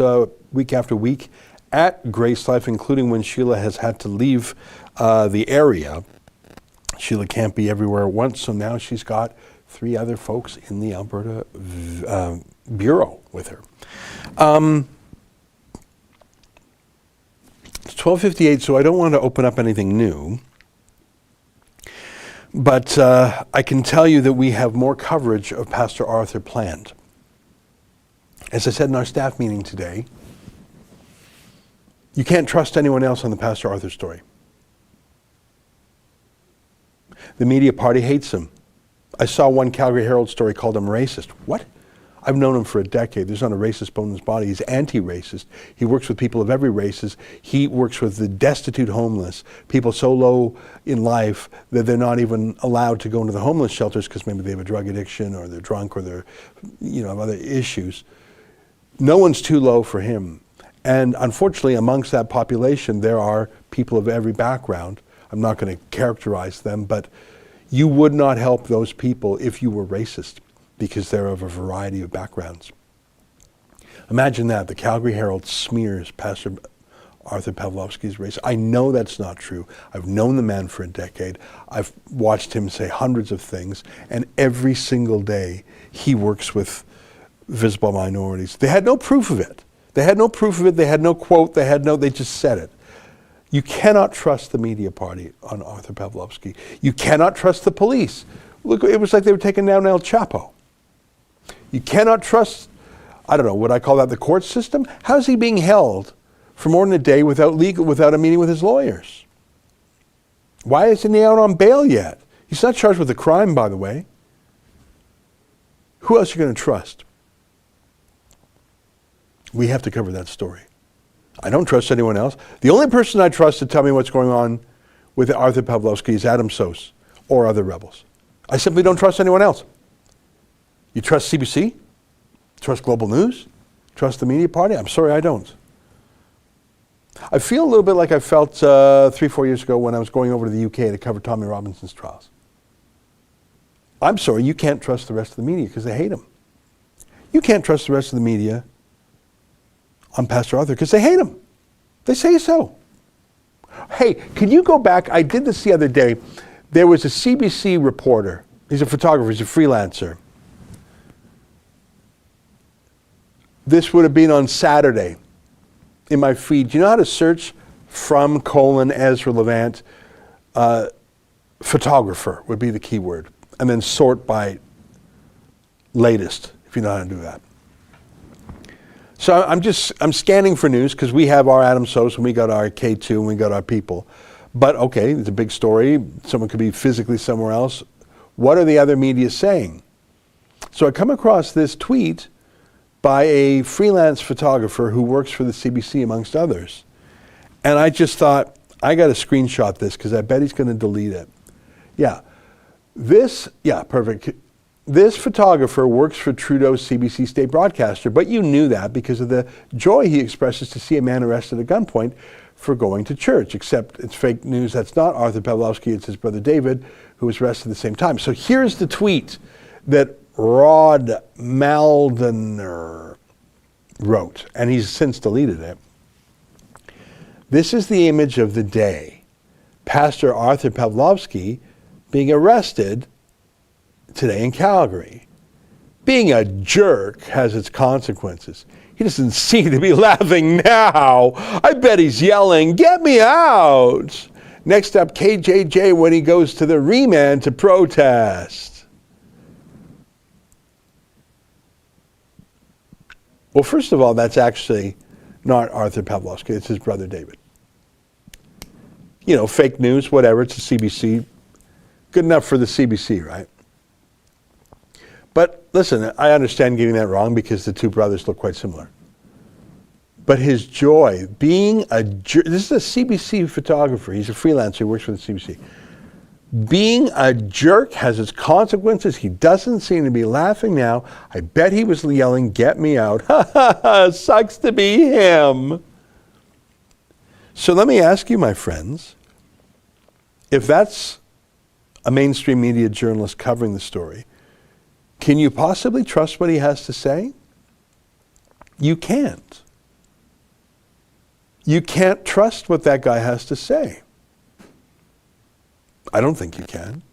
week after week at Grace Life, including when Sheila has had to leave the area. Sheila can't be everywhere at once, so now she's got 3 other folks in the Alberta Bureau with her. It's 12:58, so I don't want to open up anything new. But I can tell you that we have more coverage of Pastor Arthur planned. As I said in our staff meeting today, you can't trust anyone else on the Pastor Arthur story. The media party hates him. I saw one Calgary Herald story called him racist. What? I've known him for a decade. There's not a racist bone in his body. He's anti-racist. He works with people of every races. He works with the destitute homeless, people so low in life that they're not even allowed to go into the homeless shelters because maybe they have a drug addiction or they're drunk or they're, have other issues. No one's too low for him. And unfortunately, amongst that population, there are people of every background. I'm not going to characterize them, but you would not help those people if you were racist, because they're of a variety of backgrounds. Imagine that, the Calgary Herald smears Pastor Arthur Pavlovski's race. I know that's not true. I've known the man for a decade. I've watched him say hundreds of things, and every single day he works with visible minorities. They had no proof of it. They had no proof of it. They had no quote. They just said it. You cannot trust the media party on Arthur Pavlovski. You cannot trust the police. Look, it was like they were taking down El Chapo. You cannot trust, I don't know, would I call that the court system? How's he being held for more than a day without a meeting with his lawyers? Why isn't he out on bail yet? He's not charged with a crime, by the way. Who else are you going to trust? We have to cover that story. I don't trust anyone else. The only person I trust to tell me what's going on with Arthur Pavlovski is Adam Sos or other rebels. I simply don't trust anyone else. You trust CBC? Trust Global News? Trust the media party? I'm sorry, I don't. I feel a little bit like I felt 3-4 years ago when I was going over to the UK to cover Tommy Robinson's trials. I'm sorry, you can't trust the rest of the media because they hate him. You can't trust the rest of the media on Pastor Arthur because they hate him. They say so. Hey, can you go back? I did this the other day. There was a CBC reporter. He's a photographer. He's a freelancer. This would have been on Saturday in my feed. Do you know how to search from Ezra Levant? Photographer would be the keyword. And then sort by latest, if you know how to do that. So I'm scanning for news because we have our Adam Sos and we got our K2 and we got our people. But okay, it's a big story. Someone could be physically somewhere else. What are the other media saying? So I come across this tweet by a freelance photographer who works for the CBC amongst others. And I just thought, I got to screenshot this because I bet he's going to delete it. Yeah, perfect. this photographer works for Trudeau's CBC state broadcaster, but you knew that because of the joy he expresses to see a man arrested at gunpoint for going to church, except it's fake news. That's not Arthur Pavlovski, it's his brother David, who was arrested at the same time. So here's the tweet that Rod Maldener wrote, and he's since deleted it. This is the image of the day. Pastor Arthur Pavlovski being arrested today in Calgary. Being a jerk has its consequences. He doesn't seem to be laughing now. I bet he's yelling, "Get me out!" Next up, KJJ when he goes to the remand to protest. Well, first of all, that's actually not Arthur Pavlovski. It's his brother David. You know, fake news, whatever. It's the CBC. Good enough for the CBC, right? But listen, I understand getting that wrong because the two brothers look quite similar. But his joy, being a jerk, this is a CBC photographer. He's a freelancer. He works for the CBC. Being a jerk has its consequences. He doesn't seem to be laughing now. I bet he was yelling, "Get me out." Ha ha ha, sucks to be him. So let me ask you, my friends, if that's a mainstream media journalist covering the story, can you possibly trust what he has to say? You can't. You can't trust what that guy has to say. I don't think you can.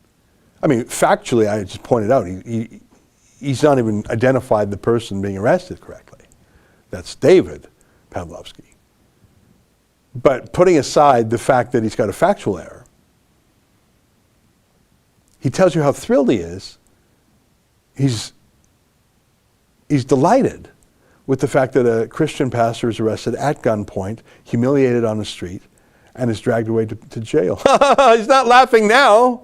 I mean, factually, I just pointed out, he's not even identified the person being arrested correctly. That's David Pavlovski. But putting aside the fact that he's got a factual error, he tells you how thrilled he is. He's delighted with the fact that a Christian pastor is arrested at gunpoint, humiliated on the street, and is dragged away to jail. He's not laughing now.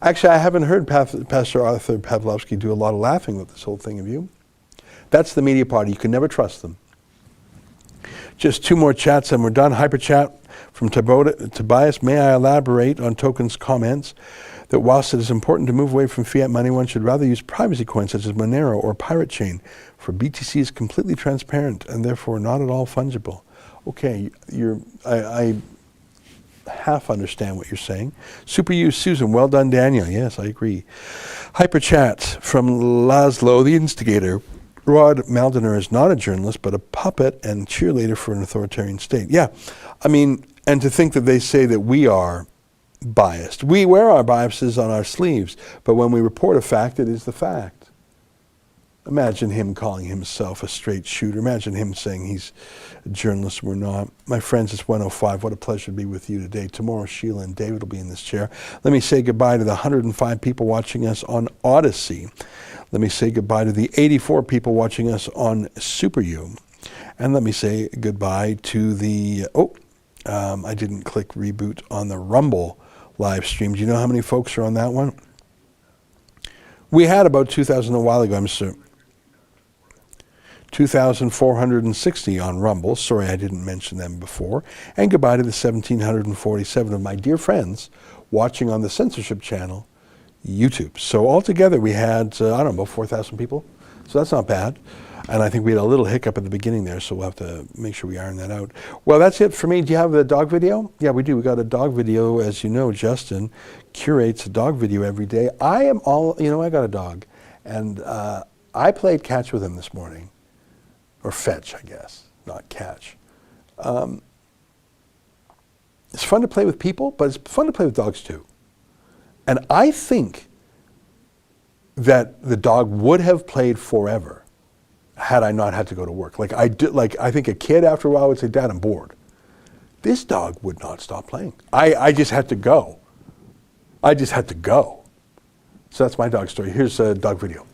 Actually, I haven't heard Pastor Arthur Pavlovski do a lot of laughing with this whole thing of you. That's the media party. You can never trust them. Just two more chats and we're done. Hyper chat from Tobias. May I elaborate on Token's comments that whilst it is important to move away from fiat money, one should rather use privacy coins such as Monero or Pirate Chain, for BTC is completely transparent and therefore not at all fungible. Okay, I half understand what you're saying. Super you, Susan. Well done, Daniel. Yes, I agree. Hyper chat from Laszlo, the instigator. Rod Maldener is not a journalist, but a puppet and cheerleader for an authoritarian state. Yeah, I mean, and to think that they say that we are biased. We wear our biases on our sleeves, but when we report a fact, it is the fact. Imagine him calling himself a straight shooter. Imagine him saying he's a journalist. We're not. My friends, it's 1:05. What a pleasure to be with you today. Tomorrow, Sheila and David will be in this chair. Let me say goodbye to the 105 people watching us on Odyssey. Let me say goodbye to the 84 people watching us on Super U. And let me say goodbye to the, I didn't click reboot on the Rumble live stream. Do you know how many folks are on that one? We had about 2,000 a while ago, I'm sorry. 2,460 on Rumble. Sorry I didn't mention them before. And goodbye to the 1,747 of my dear friends watching on the censorship channel, YouTube. So altogether we had, I don't know, about 4,000 people. So that's not bad. And I think we had a little hiccup at the beginning there, so we'll have to make sure we iron that out. Well, that's it for me. Do you have the dog video? Yeah, we do. We got a dog video. As you know, Justin curates a dog video every day. I got a dog. And I played catch with him this morning. Or fetch, I guess, not catch. It's fun to play with people, but it's fun to play with dogs too. And I think that the dog would have played forever had I not had to go to work. I think a kid after a while would say, "Dad, I'm bored." This dog would not stop playing. I just had to go. So that's my dog story. Here's a dog video.